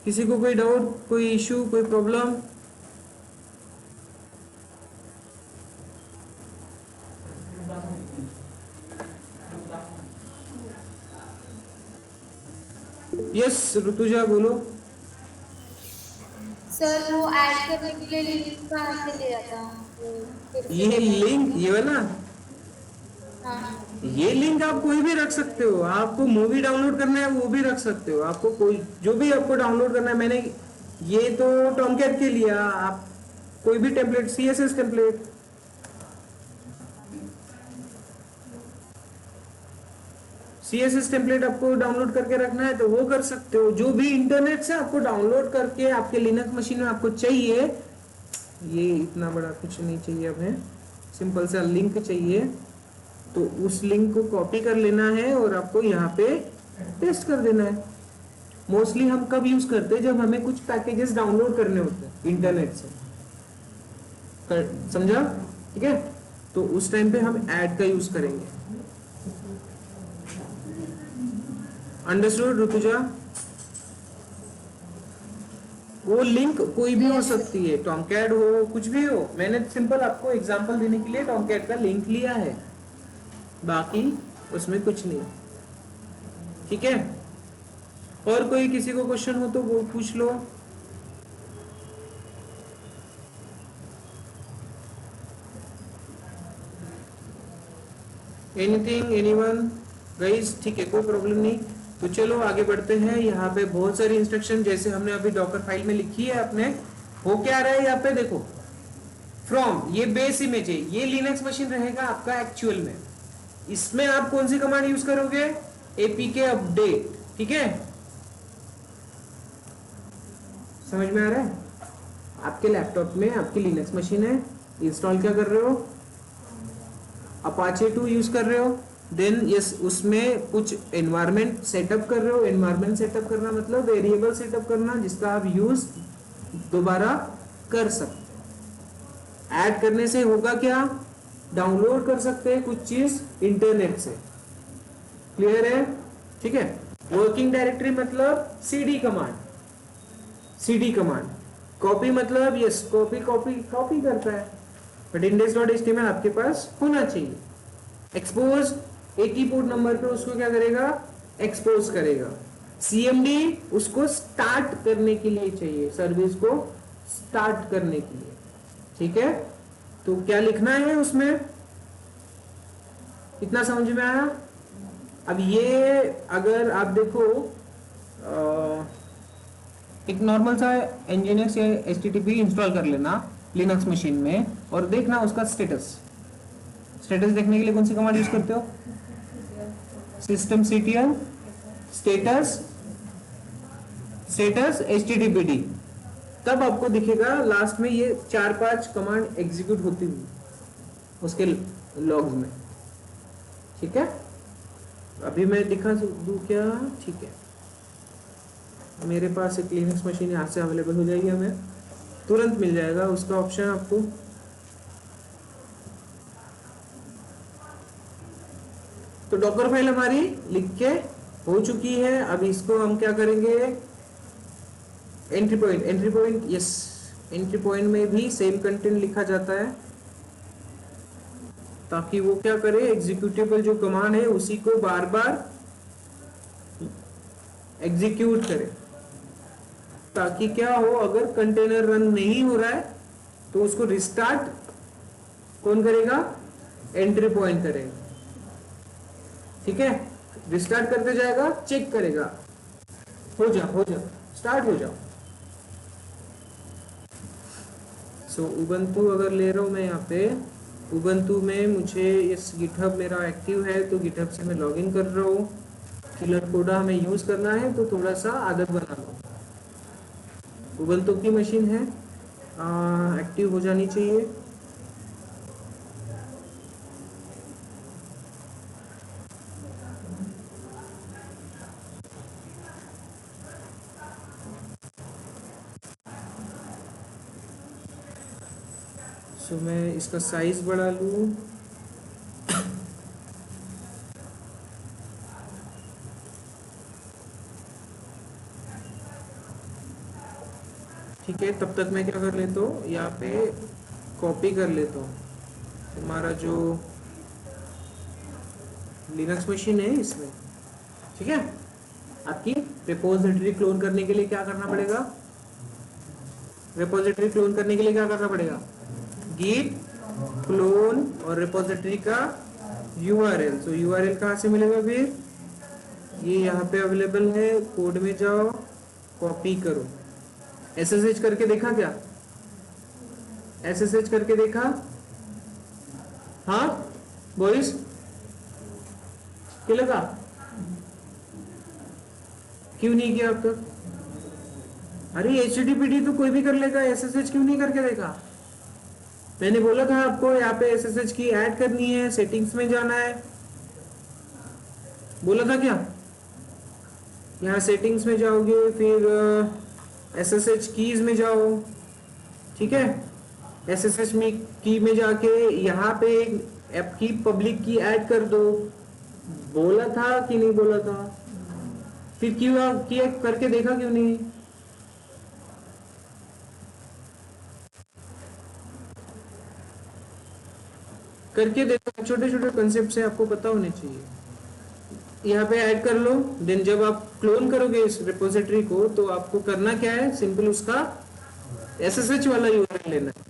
किसी को कोई डाउट, कोई इशू, कोई प्रॉब्लम, यस ऋतुजा बोलो। सर वो ऐड करने के लिए लिंक कहाँ से लिया था, ये लिंक, ये वाला, हाँ ये लिंक आप कोई भी रख सकते हो, आपको मूवी डाउनलोड करना है वो भी रख सकते हो, आपको कोई जो भी आपको डाउनलोड करना है, मैंने ये तो टॉमकैट के लिया, आप कोई भी टेम्पलेट, CSS CSS टेम्पलेट आपको डाउनलोड करके रखना है तो वो कर सकते हो, जो भी इंटरनेट से आपको डाउनलोड करके आपके लिनक्स मशीन में आपको चाहिए। ये इतना बड़ा कुछ नहीं चाहिए हमें, सिंपल सा लिंक चाहिए, तो उस लिंक को कॉपी कर लेना है और आपको यहाँ पे पेस्ट कर देना है। मोस्टली हम कब यूज करते हैं, जब हमें कुछ पैकेजेस डाउनलोड करने होते हैं इंटरनेट से, समझा? ठीक है, तो उस टाइम पे हम ऐड का यूज करेंगे। अंडरस्टूड ऋतुजा? वो लिंक कोई भी हो सकती है, टॉमकैट हो, कुछ भी हो। मैंने सिंपल आपको एग्जांपल देने के लिए टॉमकैट का लिंक लिया है, बाकी उसमें कुछ नहीं। ठीक है, और कोई किसी को क्वेश्चन हो तो वो पूछ लो। Anything, anyone guys? ठीक है, कोई प्रॉब्लम नहीं। तो चलो आगे बढ़ते हैं। यहाँ पे बहुत सारी इंस्ट्रक्शन जैसे हमने अभी डॉकर फाइल में लिखी है अपने, हो क्या रहा है यहाँ पे देखो, फ्रॉम, ये बेस इमेज है, ये लिनक्स मशीन रहेगा आपका एक्चुअल में। इसमें आप कौन सी कमांड यूज करोगे? APK update. ठीक है, समझ में आ रहा है? आपके लैपटॉप में आपकी लिनक्स मशीन है, इंस्टॉल क्या कर रहे हो? अपाचे 2 यूज कर रहे हो। देन यस, उसमें कुछ एनवायरनमेंट सेटअप कर रहे हो। एनवायरनमेंट सेटअप करना मतलब वेरिएबल सेटअप करना जिसका आप यूज दोबारा कर सकते। ऐड करने से होगा क्या? डाउनलोड कर सकते हैं कुछ चीज इंटरनेट से। क्लियर है? ठीक है। वर्किंग डायरेक्टरी मतलब CD command, CD command. Copy मतलब यस, कॉपी कॉपी कॉपी करता है, बट index.html आपके पास होना चाहिए। एक्सपोज, एक ही पोर्ट नंबर पे उसको क्या करेगा? एक्सपोज करेगा। CMD उसको स्टार्ट करने के लिए चाहिए, सर्विस को स्टार्ट करने के लिए। ठीक है, तो क्या लिखना है उसमें, इतना समझ में आया? अब ये अगर आप देखो एक नॉर्मल सा nginx या http इंस्टॉल कर लेना लिनक्स मशीन में और देखना उसका स्टेटस। स्टेटस देखने के लिए कौन सी कमांड यूज करते हो? systemctl status, status httpd। तब आपको दिखेगा लास्ट में ये 4-5 कमांड एग्जीक्यूट होती हुई उसके लॉग्स में। ठीक है, अभी मैं दिखा दूं क्या? ठीक है, मेरे पास एक लिनक्स मशीन यहाँ से अवेलेबल हो जाएगी, हमें तुरंत मिल जाएगा उसका ऑप्शन आपको। तो डॉकर फाइल हमारी लिख के हो चुकी है। अब इसको हम क्या करेंगे? Entry point, entry point yes, entry point में भी सेम कंटेंट लिखा जाता है ताकि वो क्या करे, एग्जीक्यूटेबल जो कमांड है उसी को बार बार एग्जीक्यूट करे, ताकि क्या हो, अगर कंटेनर रन नहीं हो रहा है तो उसको रिस्टार्ट कौन करेगा? एंट्री पॉइंट करेगा। ठीक है, रिस्टार्ट करते जाएगा, चेक करेगा, हो जाओ स्टार्ट हो जाओ। सो उबंटू अगर ले रहा हूं मैं यहाँ पे, उबंटू में मुझे इस गिटहब मेरा एक्टिव है तो गिटहब से मैं लॉगिन कर रहा हूँ। किलर कोडा हमें यूज करना है तो थोड़ा सा आदत बना लो। उबंटू की मशीन है, एक्टिव हो जानी चाहिए। सो मैं इसका साइज बढ़ा लूँ। ठीक है, तब तक मैं क्या कर लेता हूँ, यहाँ पे कॉपी कर लेता हूँ हमारा जो लिनक्स मशीन है इसमें। ठीक है, आपकी रिपोजिटरी क्लोन करने के लिए क्या करना पड़ेगा? रिपोजिटरी क्लोन करने के लिए क्या करना पड़ेगा? git क्लोन और रिपोजिटरी का URL। तो URL कहाँ से मिलेगा फिर? ये यहाँ पे अवेलेबल है, कोड में जाओ, कॉपी करो। SSH करके देखा क्या? SSH करके देखा? हाँ बॉयज, क्या लगा? क्यों नहीं किया अब तक? अरे HTTPD तो कोई भी कर लेगा, SSH क्यों नहीं करके देखा? मैंने बोला था आपको यहाँ पे SSH की ऐड करनी है, सेटिंग्स में जाना है, बोला था क्या? यहाँ सेटिंग्स में जाओगे, फिर SSH कीज में जाओ, ठीक है। SSH में की में जाके यहाँ पे ऐप की पब्लिक की ऐड कर दो, बोला था कि नहीं बोला था? फिर क्यों किया, करके देखा क्यों नहीं? करके देखो, छोटे छोटे कंसेप्ट से आपको पता होने चाहिए। यहाँ पे ऐड कर लो, देन जब आप क्लोन करोगे इस रिपोजिटरी को तो आपको करना क्या है, सिंपल उसका SSH वाला यूआरएल लेना है।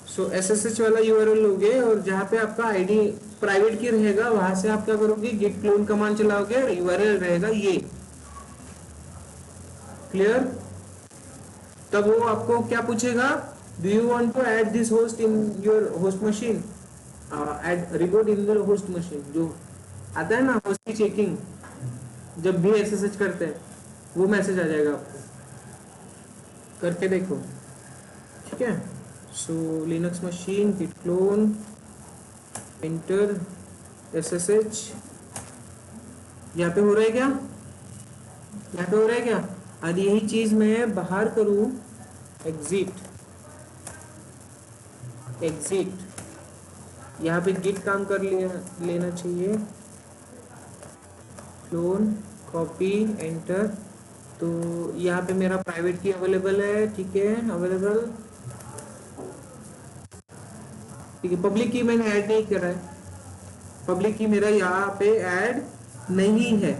सो SSH वाला यूआरएल लोगे और जहाँ पे आपका आईडी प्राइवेट की रहेगा वहां से आप क्या करोगे, git clone कमांड चलाओगे और यूआरएल रहेगा ये, क्लियर? तब वो आपको क्या पूछेगा, do you want to add this host in your host machine, add report in the host machine, जो आता है ना होस्ट की चेकिंग, जब भी SSH करते हैं वो मैसेज आ जाएगा आपको, करके देखो, ठीक है। So Linux machine git clone enter SSH, यहाँ पे हो रहा है क्या, यहाँ पे हो रहा है क्या? और यही चीज मैं बाहर करूं, एग्जिट, यहाँ पे git काम कर लेना चाहिए, क्लोन कॉपी एंटर, तो यहाँ पे मेरा प्राइवेट की अवेलेबल है, ठीक है, अवेलेबल, ठीक है। पब्लिक की मैंने ऐड नहीं करा है, पब्लिक की मेरा यहाँ पे ऐड नहीं है,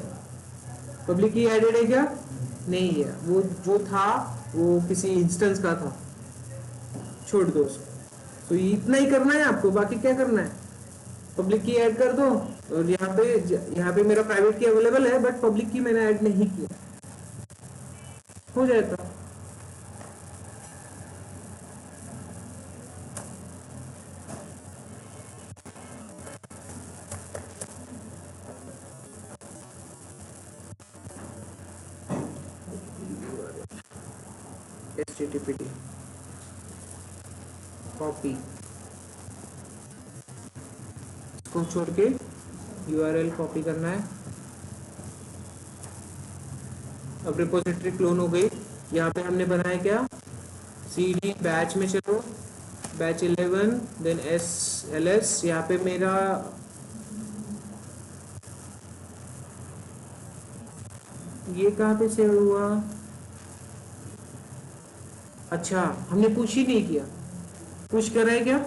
पब्लिक की एडेड है क्या? नहीं है, वो जो था वो किसी इंस्टेंस का था, छोड़ दो उसको। तो इतना ही करना है आपको, बाकी क्या करना है, पब्लिक की ऐड कर दो, और यहाँ पे मेरा प्राइवेट की अवेलेबल है बट पब्लिक की मैंने ऐड नहीं किया, हो जाएगा। HTTPD कॉपी, इसको छोड़ के यूआरएल कॉपी करना है। अब रिपोजिटरी क्लोन हो गई, यहाँ पे हमने बनाया क्या, CD बैच में चलो, बैच 11 देन SLS, यहाँ पे मेरा ये कहाँ पे सेव हुआ, अच्छा हमने पुश ही नहीं किया, पुश कर रहा है क्या?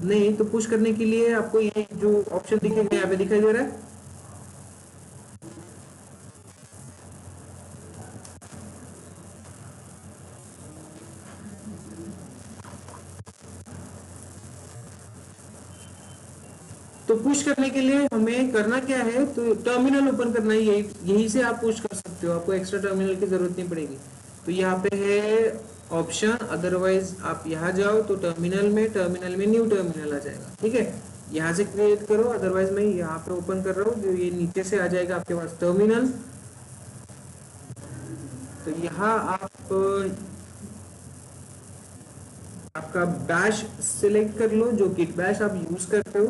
नहीं, तो पुश करने के लिए आपको ये जो ऑप्शन दिखेगा यहाँ पे दिखाई दे रहा है, तो पुश करने के लिए हमें करना क्या है, तो टर्मिनल ओपन करना है, यही से आप पुश कर सकते हो, आपको एक्स्ट्रा टर्मिनल की जरूरत नहीं पड़ेगी। तो यहाँ पे है ऑप्शन, अदरवाइज आप यहाँ जाओ तो टर्मिनल में न्यू टर्मिनल आ जाएगा, ठीक है, यहाँ से क्रिएट करो, अदरवाइज मैं यहाँ पे ओपन कर रहा हूँ, जो ये नीचे से आ जाएगा आपके पास टर्मिनल। तो यहाँ आपका बैश सिलेक्ट कर लो, जो गिट बैश आप यूज करते हो,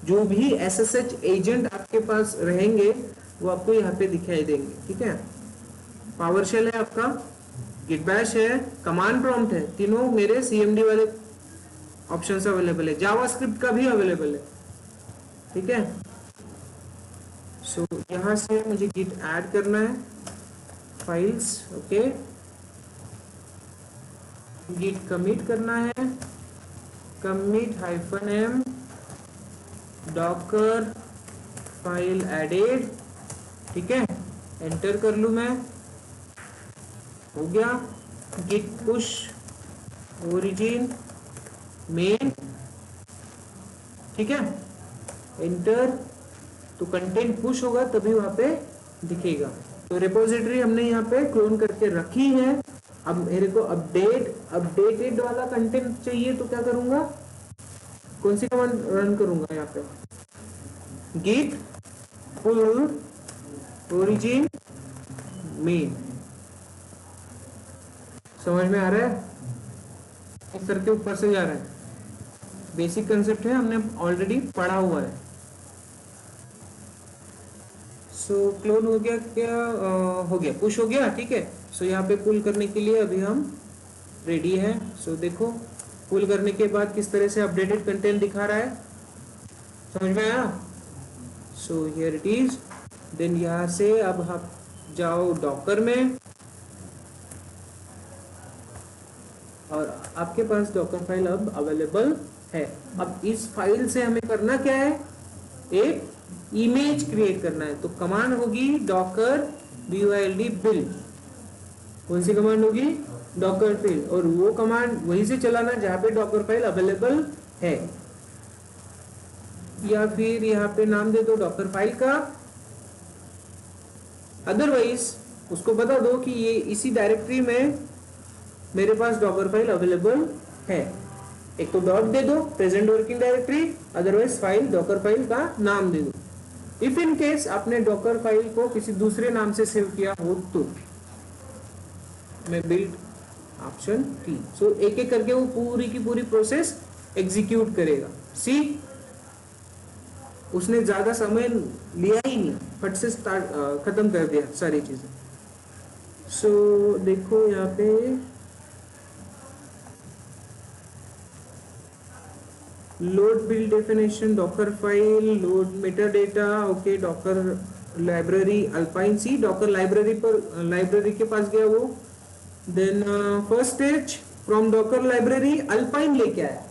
जो भी SSH एजेंट आपके पास रहेंगे वो आपको यहाँ पे दिखाई देंगे, ठीक है। पावर शेल है आपका, गिट बैश है, कमांड प्रॉम्प्ट है, तीनों मेरे CMD वाले ऑप्शंस अवेलेबल है, जावास्क्रिप्ट का भी अवेलेबल है, ठीक है। सो यहाँ से मुझे गिट ऐड करना है, फाइल्स, ओके, गिट कमिट करना है, commit -m docker file added, ठीक है, एंटर कर लूं मैं, हो गया, git push origin मेन, ठीक है, एंटर, तो कंटेंट पुश होगा तभी वहां पे दिखेगा। तो रिपोजिटरी हमने यहाँ पे क्लोन करके रखी है। अब मेरे को अपडेटेड वाला कंटेंट चाहिए तो क्या करूंगा, कौन सी कमांड रन करूंगा यहाँ पे, git pull origin main। समझ में आ रहा है, इस तरह के ऊपर से जा रहा है, बेसिक कंसेप्ट है, हमने ऑलरेडी पढ़ा हुआ है। सो क्लोन हो गया क्या, हो गया, पुश हो गया, ठीक है। सो यहाँ पे पुल करने के लिए अभी हम रेडी है। सो देखो पुल करने के बाद किस तरह से अपडेटेड कंटेंट दिखा रहा है, समझ में आया। So here it is. Then यहाँ से अब आप जाओ डॉकर में और आपके पास डॉकर फाइल अब अवेलेबल है। अब इस फाइल से हमें करना क्या है, एक इमेज क्रिएट करना है। तो कमांड होगी डॉकर build build। कौन सी कमांड होगी, डॉकर build, और वो कमांड वहीं से चलाना जहां पे डॉकर फाइल अवेलेबल है। या फिर यहाँ पे नाम दे दो डॉकर फाइल का, अदरवाइज उसको बता दो कि ये इसी डायरेक्टरी में मेरे पास डॉकर फाइल अवेलेबल है। एक तो डॉट दे दो present working directory, otherwise file Docker file का नाम दे दो। इफ इन केस आपने डॉकर फाइल को किसी दूसरे नाम से सेव किया हो तो मैं बिल्ड ऑप्शन की। सो एक एक करके वो पूरी की पूरी प्रोसेस एग्जीक्यूट करेगा। सी उसने ज्यादा समय लिया ही नहीं, फट से खत्म कर दिया सारी चीजें। सो देखो यहाँ पे load build definition, Docker file, load meta data, okay, Docker library Alpine. See Docker library पर, लाइब्रेरी के पास गया वो। Then first stage from Docker library Alpine लेके आया।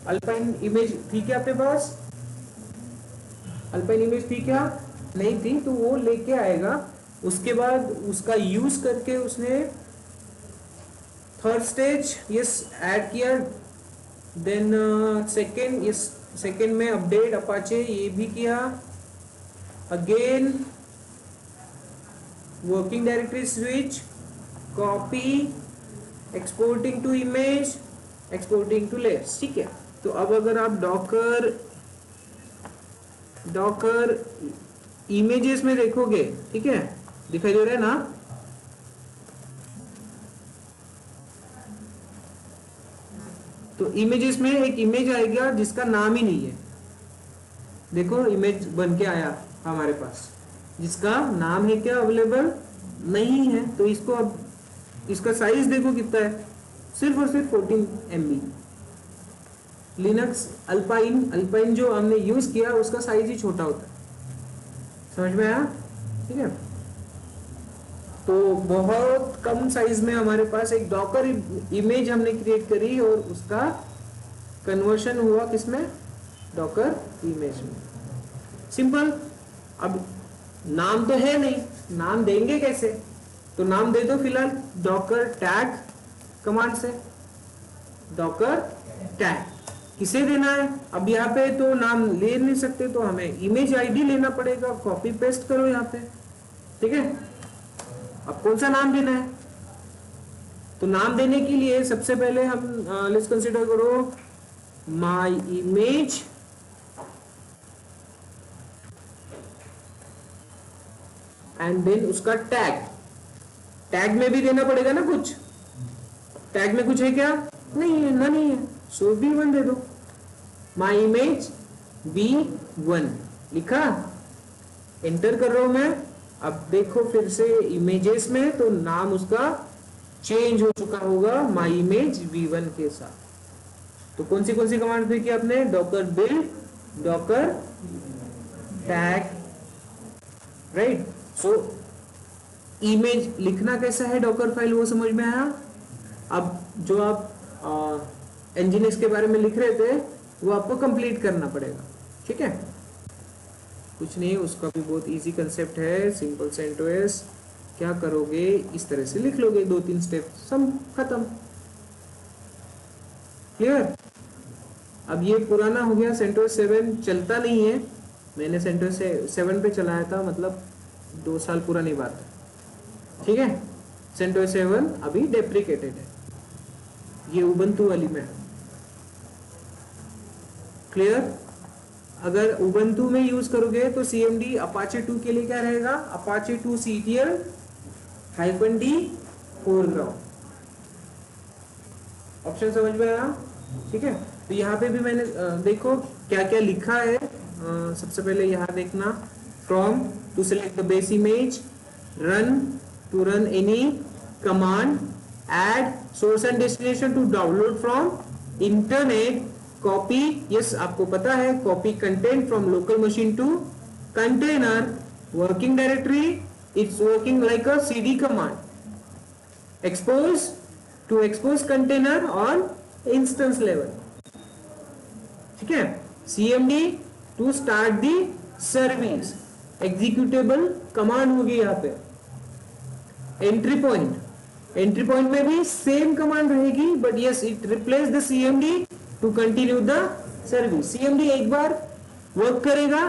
अल्पाइन इमेज थी क्या आपके पास, अल्पाइन इमेज थी क्या, नहीं थी, तो वो लेके आएगा। उसके बाद उसका यूज करके उसने थर्ड स्टेज यस ऐड किया। देन सेकेंड, इस सेकेंड में अपडेट अपाचे ये भी किया। Again working directory switch, copy, exporting to image, exporting to layers, ठीक है। तो अब अगर आप डॉकर इमेजेस में देखोगे, ठीक है, दिखाई दे रहा है ना, तो इमेजेस में एक इमेज आएगा जिसका नाम ही नहीं है। देखो इमेज बन के आया हमारे पास, जिसका नाम है क्या, अवेलेबल नहीं है। तो इसको अब इसका साइज देखो कितना है, सिर्फ और सिर्फ 14 MB। लिनक्स अल्पाइन जो हमने यूज किया उसका साइज ही छोटा होता है, समझ में आया, ठीक है। तो बहुत कम साइज में हमारे पास एक डॉकर इमेज हमने क्रिएट करी और उसका कन्वर्शन हुआ किसमें, डॉकर इमेज में। सिंपल। अब नाम तो है नहीं, नाम देंगे कैसे, तो नाम दे दो फिलहाल डॉकर टैग कमांड से। डॉकर टैग किसे देना है, अब यहाँ पे तो नाम ले नहीं सकते, तो हमें इमेज आईडी लेना पड़ेगा। कॉपी पेस्ट करो यहाँ पे, ठीक है। अब कौन सा नाम देना है, तो नाम देने के लिए सबसे पहले हम लेट्स कंसीडर करो माय इमेज एंड देन उसका टैग में भी देना पड़ेगा ना कुछ, टैग में कुछ है क्या, नहीं है ना, नहीं है। सो B1 दे दो, माय इमेज B1 लिखा, एंटर कर रहा हूं मैं। अब देखो फिर से इमेजेस में तो नाम उसका चेंज हो चुका होगा माय इमेज V1 के साथ। तो कौन सी कमांड देखी आपने, Docker build, Docker tag, right. So image लिखना कैसा है डॉकर फाइल, वो समझ में आया। अब जो आप एनजीएनएस के बारे में लिख रहे थे वो आपको कंप्लीट करना पड़ेगा, ठीक है। कुछ नहीं, उसका भी बहुत इजी कंसेप्ट है, सिंपल CentOS। क्या करोगे, इस तरह से लिख लोगे, 2-3 स्टेप, सब खत्म, क्लियर। अब ये पुराना हो गया, CentOS 7 चलता नहीं है, मैंने CentOS 7 पे चलाया था, मतलब 2 साल पूरा नहीं बात है, ठीक है। CentOS 7 अभी डेप्रिकेटेड है, ये उबंटू वाली में है, क्लियर। अगर उबंटू में यूज करोगे तो CMD अपाचे 2 के लिए क्या रहेगा, Apache 2 CTL -D foreground. Option समझ में आया, ठीक है। तो यहाँ पे भी मैंने देखो क्या क्या लिखा है। सबसे पहले यहाँ देखना, from to select the base image, run to run any command, add source and destination to download from internet, copy, yes आपको पता है, copy content from local machine to container, working directory, it's working like a CD command, expose to expose container on instance level, ठीक है। CMD to start the service, executable command होगी यहाँ पे। Entry point में भी same command रहेगी, but yes it replace the CMD to continue the service. CMD एक बार work करेगा,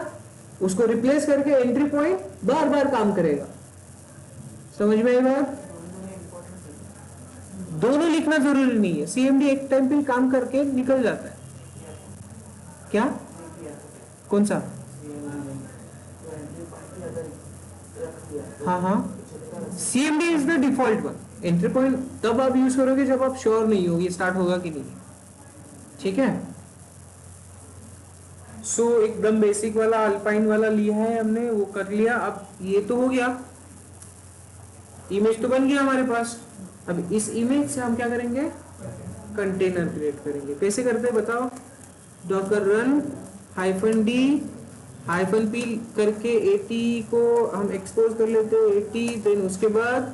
उसको रिप्लेस करके एंट्री पॉइंट बार बार काम करेगा। समझ में आई बात? दोनों लिखना जरूरी नहीं है, CMD एक टाइम पे काम करके निकल जाता है। क्या, कौन सा? हाँ हाँ, CMD is the default one. Entry point तब आप यूज करोगे जब आप श्योर नहीं हो ये स्टार्ट होगा कि नहीं, ठीक है। सो एकदम बेसिक वाला अल्पाइन वाला लिया है हमने, वो कर लिया। अब ये तो हो गया, इमेज तो बन गया हमारे पास। अब इस इमेज से हम क्या करेंगे, कंटेनर क्रिएट करेंगे। कैसे करते हैं बताओ? डॉकर रन -D -P करके 80 को हम एक्सपोज कर लेते हैं, 80, देन उसके बाद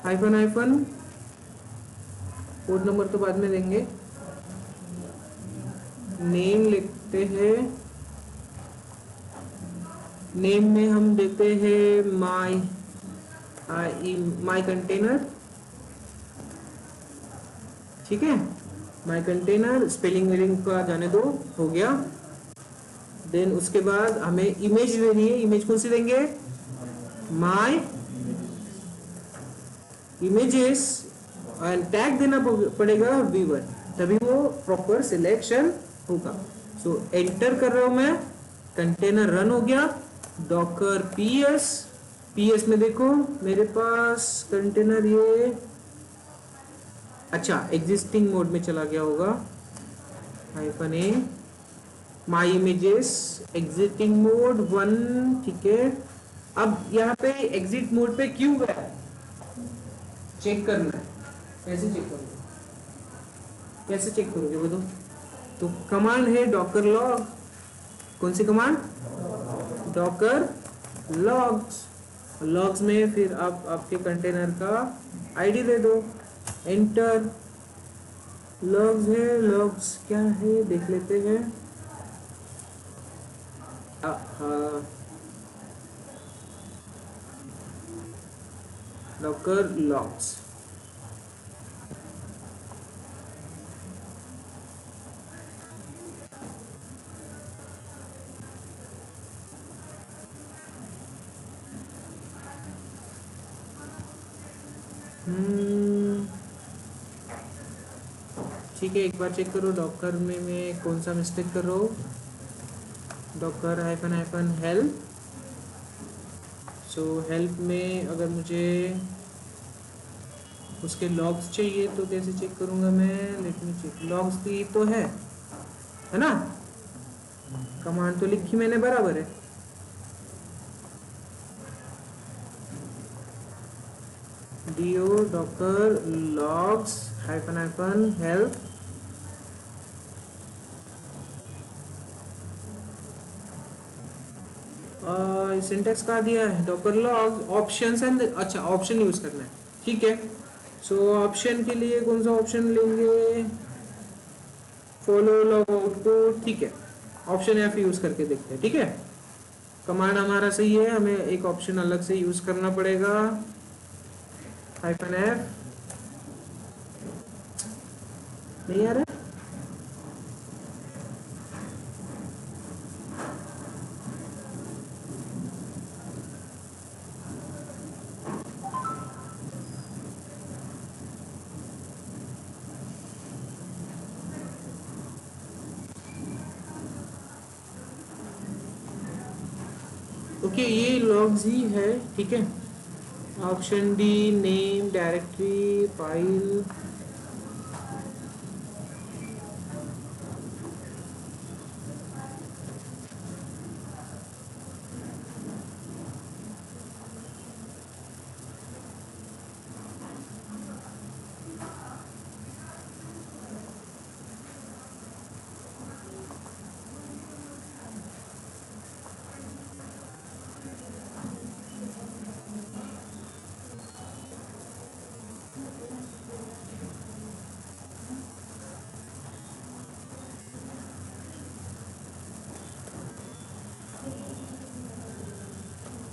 हाइफन, कोड नंबर तो बाद में देंगे, नेम लिखते हैं, नेम में हम देते हैं माई कंटेनर, ठीक है। माई कंटेनर, स्पेलिंग वेलिंग का जाने दो, हो गया। देन उसके बाद हमें इमेज देनी है। इमेज कौन सी देंगे? माई इमेजेस, एंड टैग देना पड़ेगा V1, तभी वो प्रॉपर सिलेक्शन होगा। सो एंटर कर रहा हूं मैं, कंटेनर रन हो गया। डॉकर PS में देखो मेरे पास कंटेनर ये, अच्छा एग्जिस्टिंग मोड में चला गया होगा, -A my images exiting mode 1, ठीक है। अब यहाँ पे एग्जिट मोड पे क्यों गया चेक करना है। कैसे चेक करोगे, कैसे चेक करोगे बताओ? तो कमांड है डॉकर लॉग। कौन सी कमांड? Docker logs. लॉग्स में फिर आप आपके कंटेनर का आईडी दे दो, एंटर। लॉग्स है, लॉग्स क्या है देख लेते हैं। डॉकर लॉग्स, ठीक है। एक बार चेक करो डॉकर में मैं कौन सा मिस्टेक कर रहा हूँ। Docker -, help. सो हेल्प में अगर मुझे उसके लॉग्स चाहिए तो कैसे चेक करूँगा मैं? Let me check. लॉग्स की तो है ना, कमांड तो लिखी मैंने बराबर है। do docker logs -, help, syntax कहाँ दिया है? डॉकर लॉग ऑप्शंस एंड, अच्छा ऑप्शन यूज करना है, ठीक है। सो ऑप्शन के लिए कौन सा ऑप्शन लेंगे? फॉलो लॉग आउटपुट, ठीक है। ऑप्शन F यूज करके देखते हैं, ठीक है। कमांड हमारा सही है, हमें एक ऑप्शन अलग से यूज करना पड़ेगा, -F। नहीं आ रहा, ओके, ये लॉग्स ही है, ठीक है। Option D, name directory file.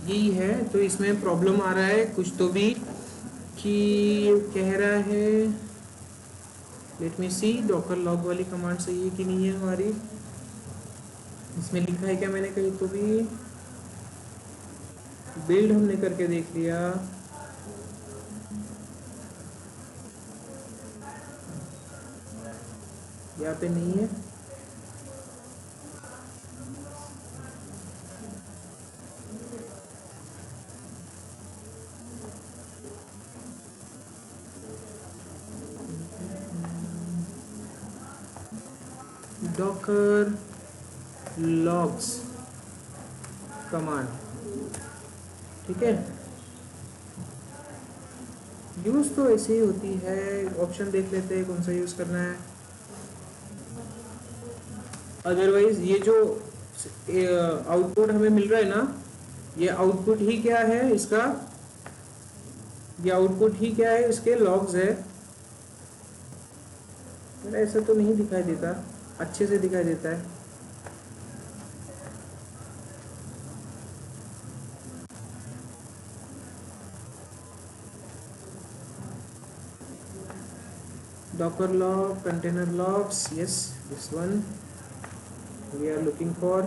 यही है, तो इसमें प्रॉब्लम आ रहा है कुछ तो भी, कि कह रहा है, लेट मी सी, डॉकर लॉग वाली कमांड सही है कि नहीं है हमारी। इसमें लिखा है क्या मैंने कहीं तो भी, बिल्ड हमने करके देख लिया, यहाँ पे नहीं है। डॉकर लॉग्स कमांड, ठीक है। यूज तो ऐसे ही होती है, ऑप्शन देख लेते हैं कौन सा यूज करना है। अदरवाइज ये जो आउटपुट हमें मिल रहा है ना, ये आउटपुट ही क्या है इसका, ये आउटपुट ही क्या है, इसके लॉग्स है। मेरा ऐसा तो नहीं दिखाई देता, अच्छे से दिखाई देता है। Docker log, container logs, yes, this one we are looking for.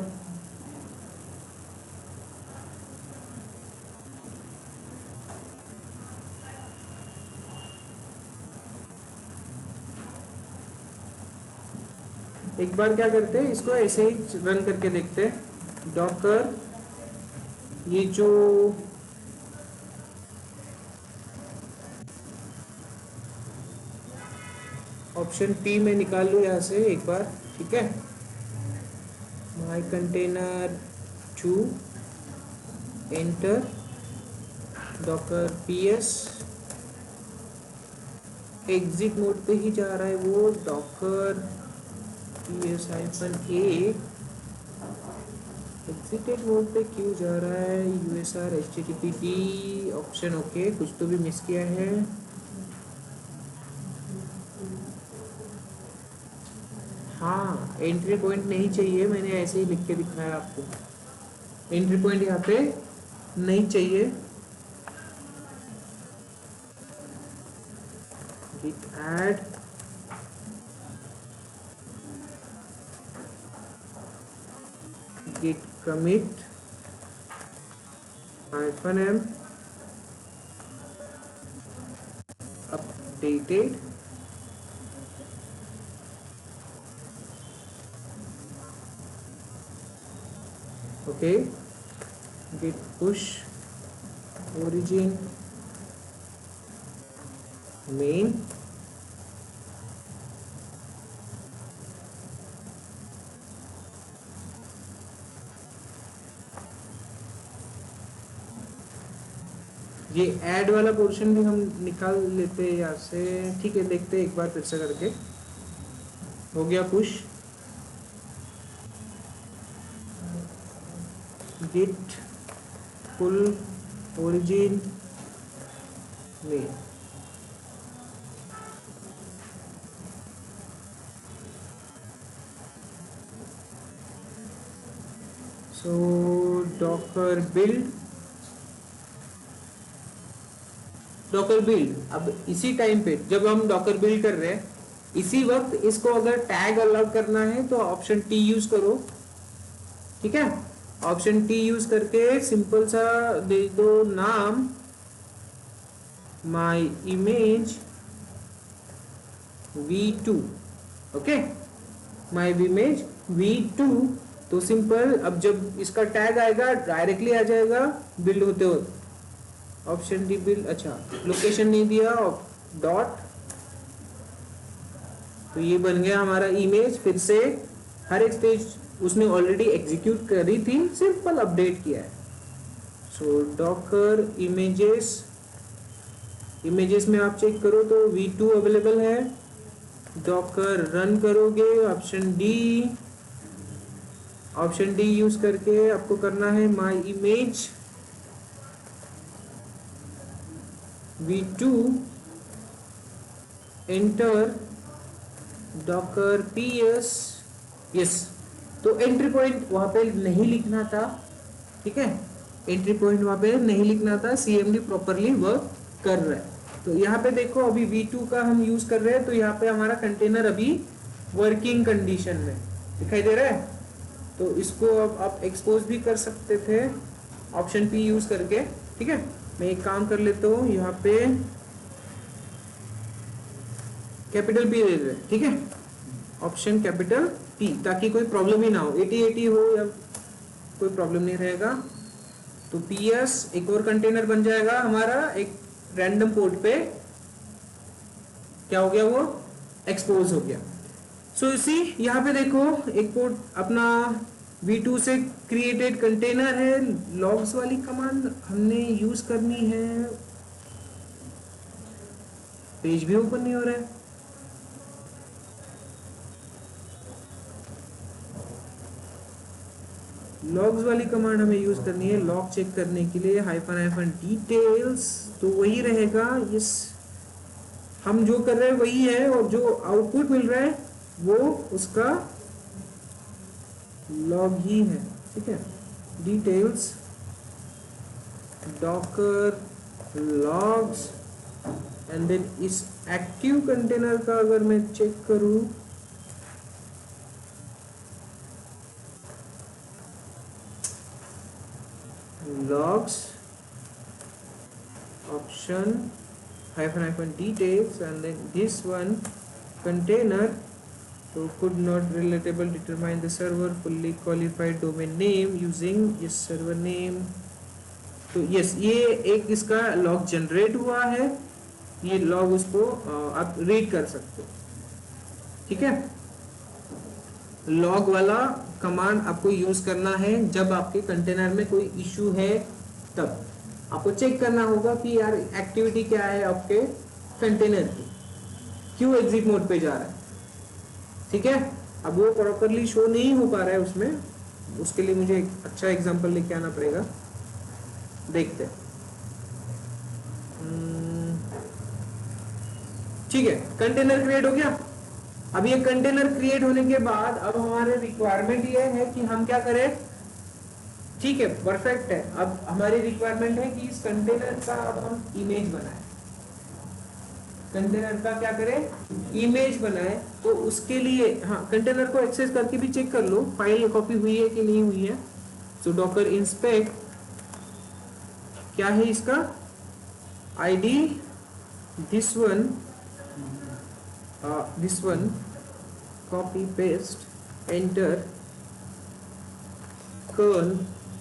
एक बार क्या करते हैं, इसको ऐसे ही रन करके देखते हैं। डॉकर, ये जो ऑप्शन पी में निकाल लूँ यहाँ से एक बार, ठीक है। My container 2 enter Docker PS, exit mode पे ही जा रहा है वो, Docker PS -a, exited mode पे क्यों जा रहा है, यूएसआर httpd ऑप्शन, ओके, कुछ तो भी मिस किया है। हाँ, एंट्री पॉइंट नहीं चाहिए, मैंने ऐसे ही लिख के दिखाया आपको, एंट्री पॉइंट यहाँ पे नहीं चाहिए। git add git commit -m updated okay, git push origin main, ये ऐड वाला पोर्शन भी हम निकाल लेते हैं यहाँ से, ठीक है। देखते हैं एक बार फिर से करके, हो गया पुश, गिट पुल ओरिजिन में, सो डॉकर बिल्ड, डॉकर बिल्ड। अब इसी टाइम पे जब हम डॉकर बिल्ड कर रहे हैं, इसी वक्त इसको अगर टैग अलॉट करना है तो ऑप्शन टी यूज करो, ठीक है। ऑप्शन टी यूज करके सिंपल सा दे दो नाम my image v2, okay, my image v2 तो सिंपल, अब जब इसका टैग आएगा डायरेक्टली आ जाएगा बिल्ड होते होते। ऑप्शन डी बिल्ड, अच्छा लोकेशन नहीं दिया, डॉट, तो ये बन गया हमारा इमेज। फिर से हर एक स्टेज उसने ऑलरेडी एग्जीक्यूट करी थी, सिंपल अपडेट किया है। सो डॉकर इमेजेस, इमेजेस में आप चेक करो तो v2 अवेलेबल है। डॉकर रन करोगे, ऑप्शन डी यूज करके आपको करना है my image v2 enter Docker ps। Yes, तो एंट्री पॉइंट वहां पे नहीं लिखना था, ठीक है, एंट्री पॉइंट वहां पे नहीं लिखना था, cmd प्रॉपरली वर्क कर रहा है। तो यहाँ पे देखो अभी v2 का हम यूज कर रहे हैं, तो यहाँ पे हमारा कंटेनर अभी वर्किंग कंडीशन में दिखाई दे रहा है। तो इसको अब आप एक्सपोज भी कर सकते थे ऑप्शन P यूज करके, ठीक है। मैं एक काम कर लेता हूँ, यहाँ पे कैपिटल P दे दे, ठीक है, ऑप्शन कैपिटल P, ताकि कोई प्रॉब्लम ही ना हो, 8080 हो या कोई प्रॉब्लम नहीं रहेगा। तो PS एक और कंटेनर बन जाएगा हमारा, एक रैंडम पोर्ट पे क्या हो गया, वो एक्सपोज हो गया। सो इसी यहाँ पे देखो एक पोर्ट अपना v2 से क्रिएटेड कंटेनर है, लॉग्स वाली कमांड हमने यूज करनी है। पेज भी ओपन नहीं हो रहा है, लॉग्स वाली कमांड हमें यूज करनी है लॉग चेक करने के लिए, हाइफन डिटेल्स, तो वही रहेगा। यस, हम जो कर रहे हैं वही है, और जो आउटपुट मिल रहा है वो उसका लॉग ही है, ठीक है। Details docker logs, and then इस एक्टिव कंटेनर का अगर मैं चेक करूं, logs option hyphen details, and then this one container, so could not relatable determine the server fully qualified domain name using this server name। तो yes, ये एक इसका log generate हुआ है, ये लॉग उसको आप रीड कर सकते हो, ठीक है। लॉग वाला कमांड आपको यूज करना है जब आपके कंटेनर में कोई इशू है, तब आपको चेक करना होगा कि यार एक्टिविटी क्या है आपके कंटेनर की, क्यों एग्जिट मोड पे जा रहा है, ठीक है। अब वो प्रॉपरली शो नहीं हो पा रहा है उसमें, उसके लिए मुझे एक अच्छा एग्जांपल लेके आना पड़ेगा, देखते हैं। ठीक है, कंटेनर क्रिएट हो गया। अब ये कंटेनर क्रिएट होने के बाद अब हमारे रिक्वायरमेंट ये है कि हम क्या करें, ठीक है, परफेक्ट है। अब हमारी रिक्वायरमेंट है कि इस कंटेनर का अब हम इमेज बनाएं, कंटेनर का क्या करें, इमेज बनाएं। तो उसके लिए हाँ, कंटेनर को एक्सेस करके भी चेक कर लो फाइल कॉपी हुई है कि नहीं हुई है। सो डॉकर इंस्पेक्ट, क्या है इसका ID, this one copy paste enter curl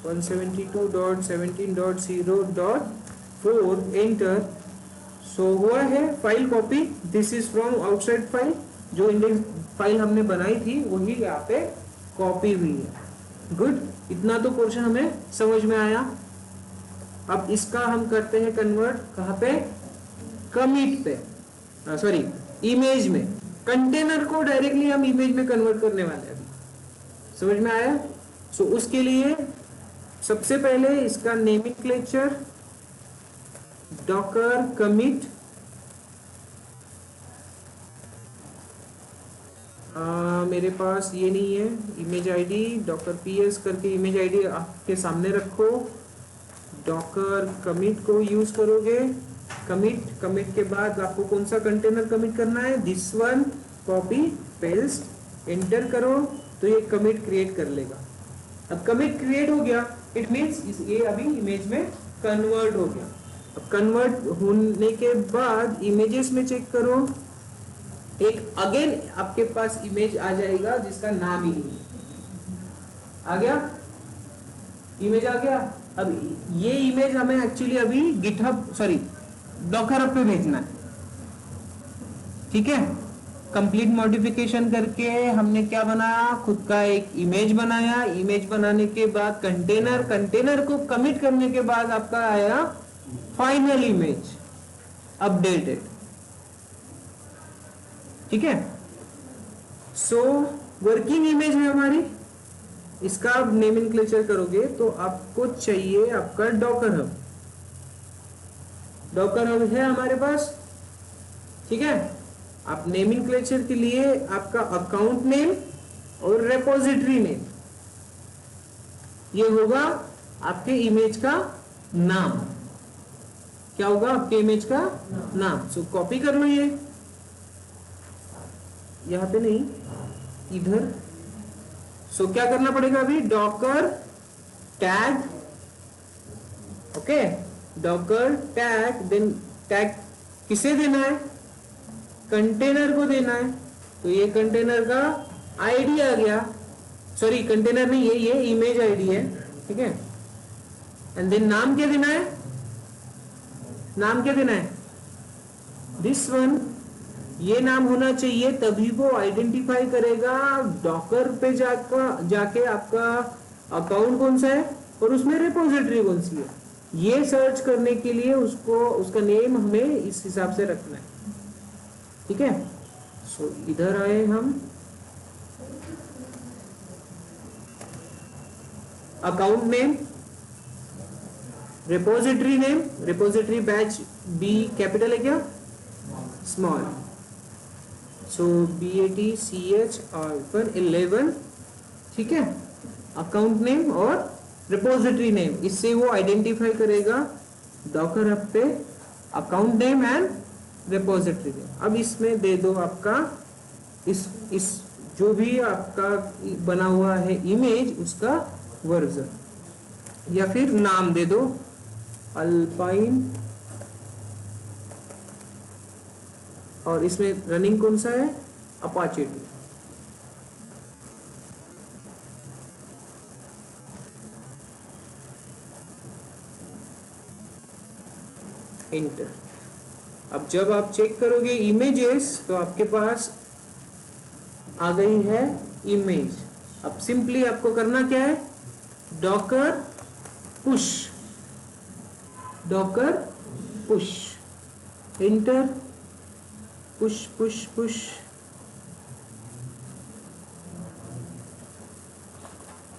172.17.0.4 enter। सो हुआ है file copy, this is from outside file, जो इंडेक्स फाइल हमने बनाई थी वही यहाँ पे कॉपी हुई है। गुड, इतना तो पोर्शन हमें समझ में आया। अब इसका हम करते हैं कन्वर्ट, कहाँ पे, कमिट पे, सॉरी इमेज में। कंटेनर को डायरेक्टली हम इमेज में कन्वर्ट करने वाले हैं अभी, समझ में आया। सो उसके लिए सबसे पहले इसका नेमिक्लेचर डॉकर कमिट, मेरे पास ये नहीं है, इमेज आईडी डॉकर पीएस करके इमेज आईडी आपके सामने रखो, डॉकर कमिट को यूज करोगे। कमिट के बाद आपको कौन सा कंटेनर कमिट करना है, this one, copy paste enter करो तो ये कमिट क्रिएट कर लेगा। अब कमिट क्रिएट हो गया, इट मींस ये अभी इमेज में कन्वर्ट हो गया। अब कन्वर्ट होने के बाद इमेजेस में चेक करो, एक अगेन आपके पास इमेज आ जाएगा जिसका नाम ही नहीं है। आ गया, इमेज आ गया। अब ये इमेज हमें एक्चुअली अभी गिटहब सॉरी डॉकर हब पे भेजना है, ठीक है। कंप्लीट मॉडिफिकेशन करके हमने क्या बनाया, खुद का एक इमेज बनाया। इमेज बनाने के बाद कंटेनर को कमिट करने के बाद आपका आया फाइनल इमेज अपडेटेड, ठीक है। सो वर्किंग इमेज है हमारी, इसका आप नेमिनक्लेचर करोगे तो आपको चाहिए आपका डॉकर हब। डॉकर हब है हमारे पास, ठीक है। आप नेमिनक्लेचर के लिए आपका अकाउंट नेम और रेपोजिटरी नेम, ये होगा आपके इमेज का नाम। क्या होगा आपके इमेज का नाम। सो कॉपी कर लो, ये यहां पे नहीं, इधर। सो क्या करना पड़ेगा अभी, docker tag, okay, docker tag, then tag किसे देना है, कंटेनर को देना है। तो ये कंटेनर का आईडी आ गया, सॉरी कंटेनर नहीं, ये इमेज आईडी है, ठीक है। एंड देन नाम क्या देना है, नाम क्या देना है, दिस वन। ये नाम होना चाहिए, तभी वो आइडेंटिफाई करेगा डॉकर पे जाके आपका अकाउंट कौन सा है और उसमें रिपोजिटरी कौन सी है। ये सर्च करने के लिए उसको उसका नेम हमें इस हिसाब से रखना है, ठीक है। सो इधर आए हम, account name, repository name, repository batch B capital है क्या, स्मॉल। सो BATCH11, ठीक है। अकाउंट नेम और रिपोजिटरी नेम, इससे वो आइडेंटिफाई करेगा डॉकर हब पे account name and repository name. अब इसमें दे दो आपका इस जो भी आपका बना हुआ है इमेज, उसका वर्जन, या फिर नाम दे दो अल्पाइन, और इसमें रनिंग कौन सा है, अपाचे 2। इंटर। अब जब आप चेक करोगे इमेजेस तो आपके पास आ गई है इमेज। अब सिंपली आपको करना क्या है, Docker push, Docker push, inter, push push push,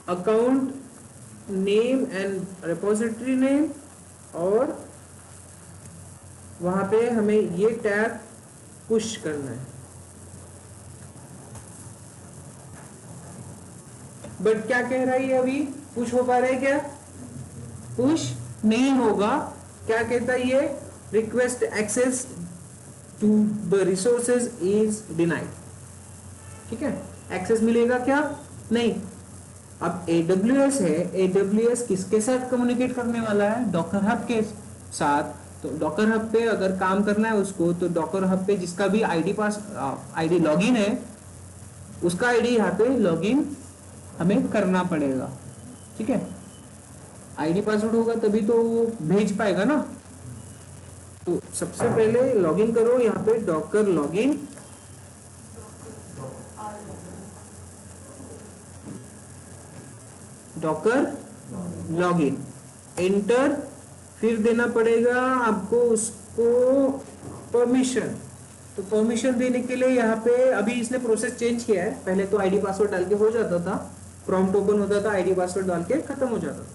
account name and repository name, और वहां पे हमें ये टैग पुश करना है। बट क्या कह रहा है ये, अभी पुश हो पा रहा है क्या, पुश नहीं होगा। क्या कहता है ये, request access to the resources is denied, ठीक है। एक्सेस मिलेगा क्या, नहीं। अब AWS है, AWS किसके साथ कम्युनिकेट करने वाला है, डॉकर हब के साथ। तो डॉकर हब पे अगर काम करना है उसको, तो डॉकर हब पे जिसका भी आईडी लॉगिन है, उसका आईडी यहाँ पे लॉगिन हमें करना पड़ेगा, ठीक है। आईडी पासवर्ड होगा तभी तो वो भेज पाएगा ना। तो सबसे पहले लॉगिन करो, यहाँ पे Docker login, Docker login, enter. फिर देना पड़ेगा आपको उसको परमिशन। तो परमिशन देने के लिए यहाँ पे अभी इसने प्रोसेस चेंज किया है, पहले तो आईडी पासवर्ड डाल के हो जाता था, प्रॉम्प्ट ओपन होता था, आईडी पासवर्ड डाल के खत्म हो जाता था।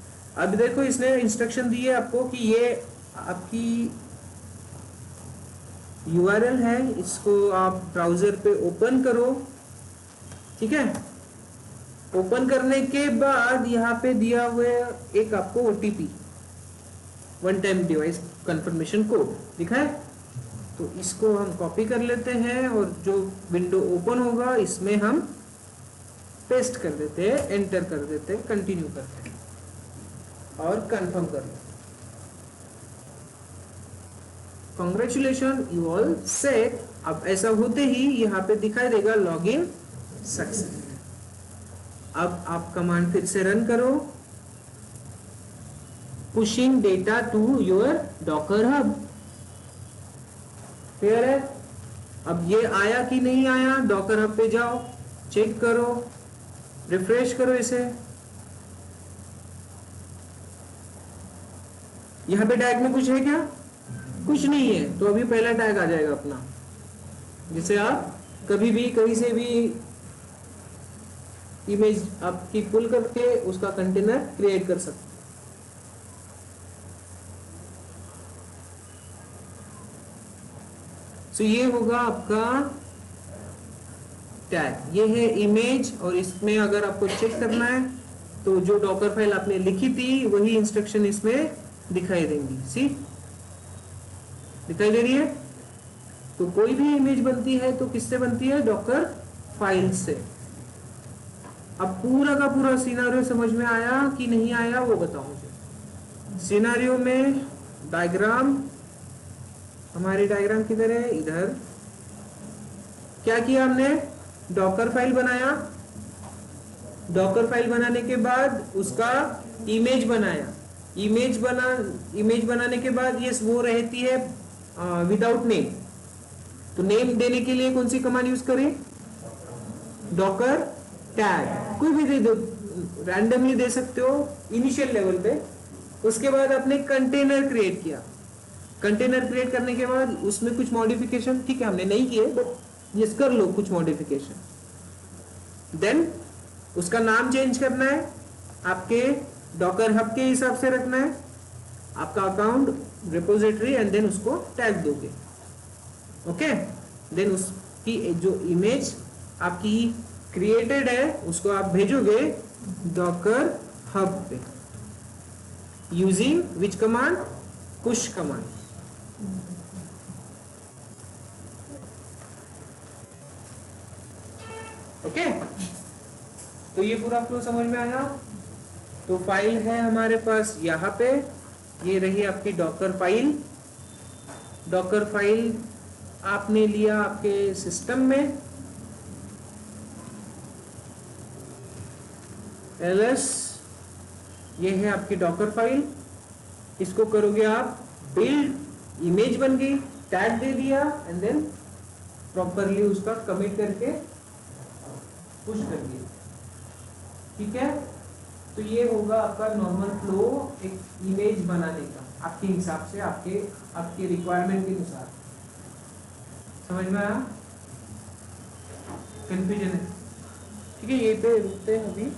अब देखो इसने इंस्ट्रक्शन दी है आपको कि ये आपकी URL है, इसको आप ब्राउजर पे ओपन करो, ठीक है। ओपन करने के बाद यहाँ पे दिया हुआ एक आपको OTP, one time device confirmation code दिखा है। तो इसको हम कॉपी कर लेते हैं और जो विंडो ओपन होगा इसमें हम पेस्ट कर देते हैं, एंटर कर देते हैं, कंटिन्यू करते हैं और कंफर्म कर लेते हैं। Congratulation, you all set. अब ऐसा होते ही यहाँ पे दिखाई देगा लॉगिन सक्सेस। अब आप कमांड फिर से रन करो, pushing data to your docker hub. Clear है? अब ये आया कि नहीं आया, डॉकर हब पे जाओ, चेक करो, रिफ्रेश करो इसे। यहां पे टैग में कुछ है क्या? कुछ नहीं है, तो अभी पहला टैग आ जाएगा अपना, जिसे आप कभी भी कहीं से भी इमेज आपकी पुल करके उसका कंटेनर क्रिएट कर सकते। सो ये होगा आपका टैग, ये है इमेज, और इसमें अगर आपको चेक करना है तो जो डॉकर फाइल आपने लिखी थी वही इंस्ट्रक्शन इसमें दिखाई देंगी। सी दिखाई दे रही है? तो कोई भी इमेज बनती है तो किससे बनती है? डॉकर फाइल से। अब पूरा का पूरा सिनेरियो समझ में आया कि नहीं आया वो बताओ मुझे। सिनेरियो में डायग्राम, हमारी डायग्राम किधर है? इधर। क्या किया हमने? डॉकर फाइल बनाया, डॉकर फाइल बनाने के बाद उसका इमेज बनाया, इमेज बनाने के बाद ये वो रहती है विदाउट नेम। तो नेम देने के लिए कौन सी कमांड यूज करें? Docker tag. कोई भी दे दो, रैंडमली दे सकते हो इनिशियल लेवल पे। उसके बाद आपने कंटेनर क्रिएट किया, कंटेनर क्रिएट करने के बाद उसमें कुछ मॉडिफिकेशन, ठीक है हमने नहीं किए बट यस कर लो कुछ मॉडिफिकेशन। देन उसका नाम चेंज करना है, आपके डॉकर हब के हिसाब से रखना है, आपका अकाउंट रिपोजिटरी, एंड देन उसको टैग दोगे। ओके, देन उसकी जो इमेज आपकी क्रिएटेड है उसको आप भेजोगे डॉकर हब पे using which command? Push command. Okay, तो ये पूरा फ्लो समझ में आया। तो फाइल है हमारे पास यहाँ पे, ये रही आपकी डॉकर फाइल। डॉकर फाइल आपने लिया आपके सिस्टम में, ls, ये है आपकी डॉकर फाइल। इसको करोगे आप बिल्ड, इमेज बन गई, टैग दे दिया, एंड देन प्रॉपरली उसका कमिट करके पुश कर दिया। ठीक है, तो ये होगा आपका नॉर्मल फ्लो एक इमेज बनाने का, आपके हिसाब से, आपके रिक्वायरमेंट के अनुसार। समझ में आया? कंफ्यूजन है? ठीक है, ये पे रुकते हैं अभी।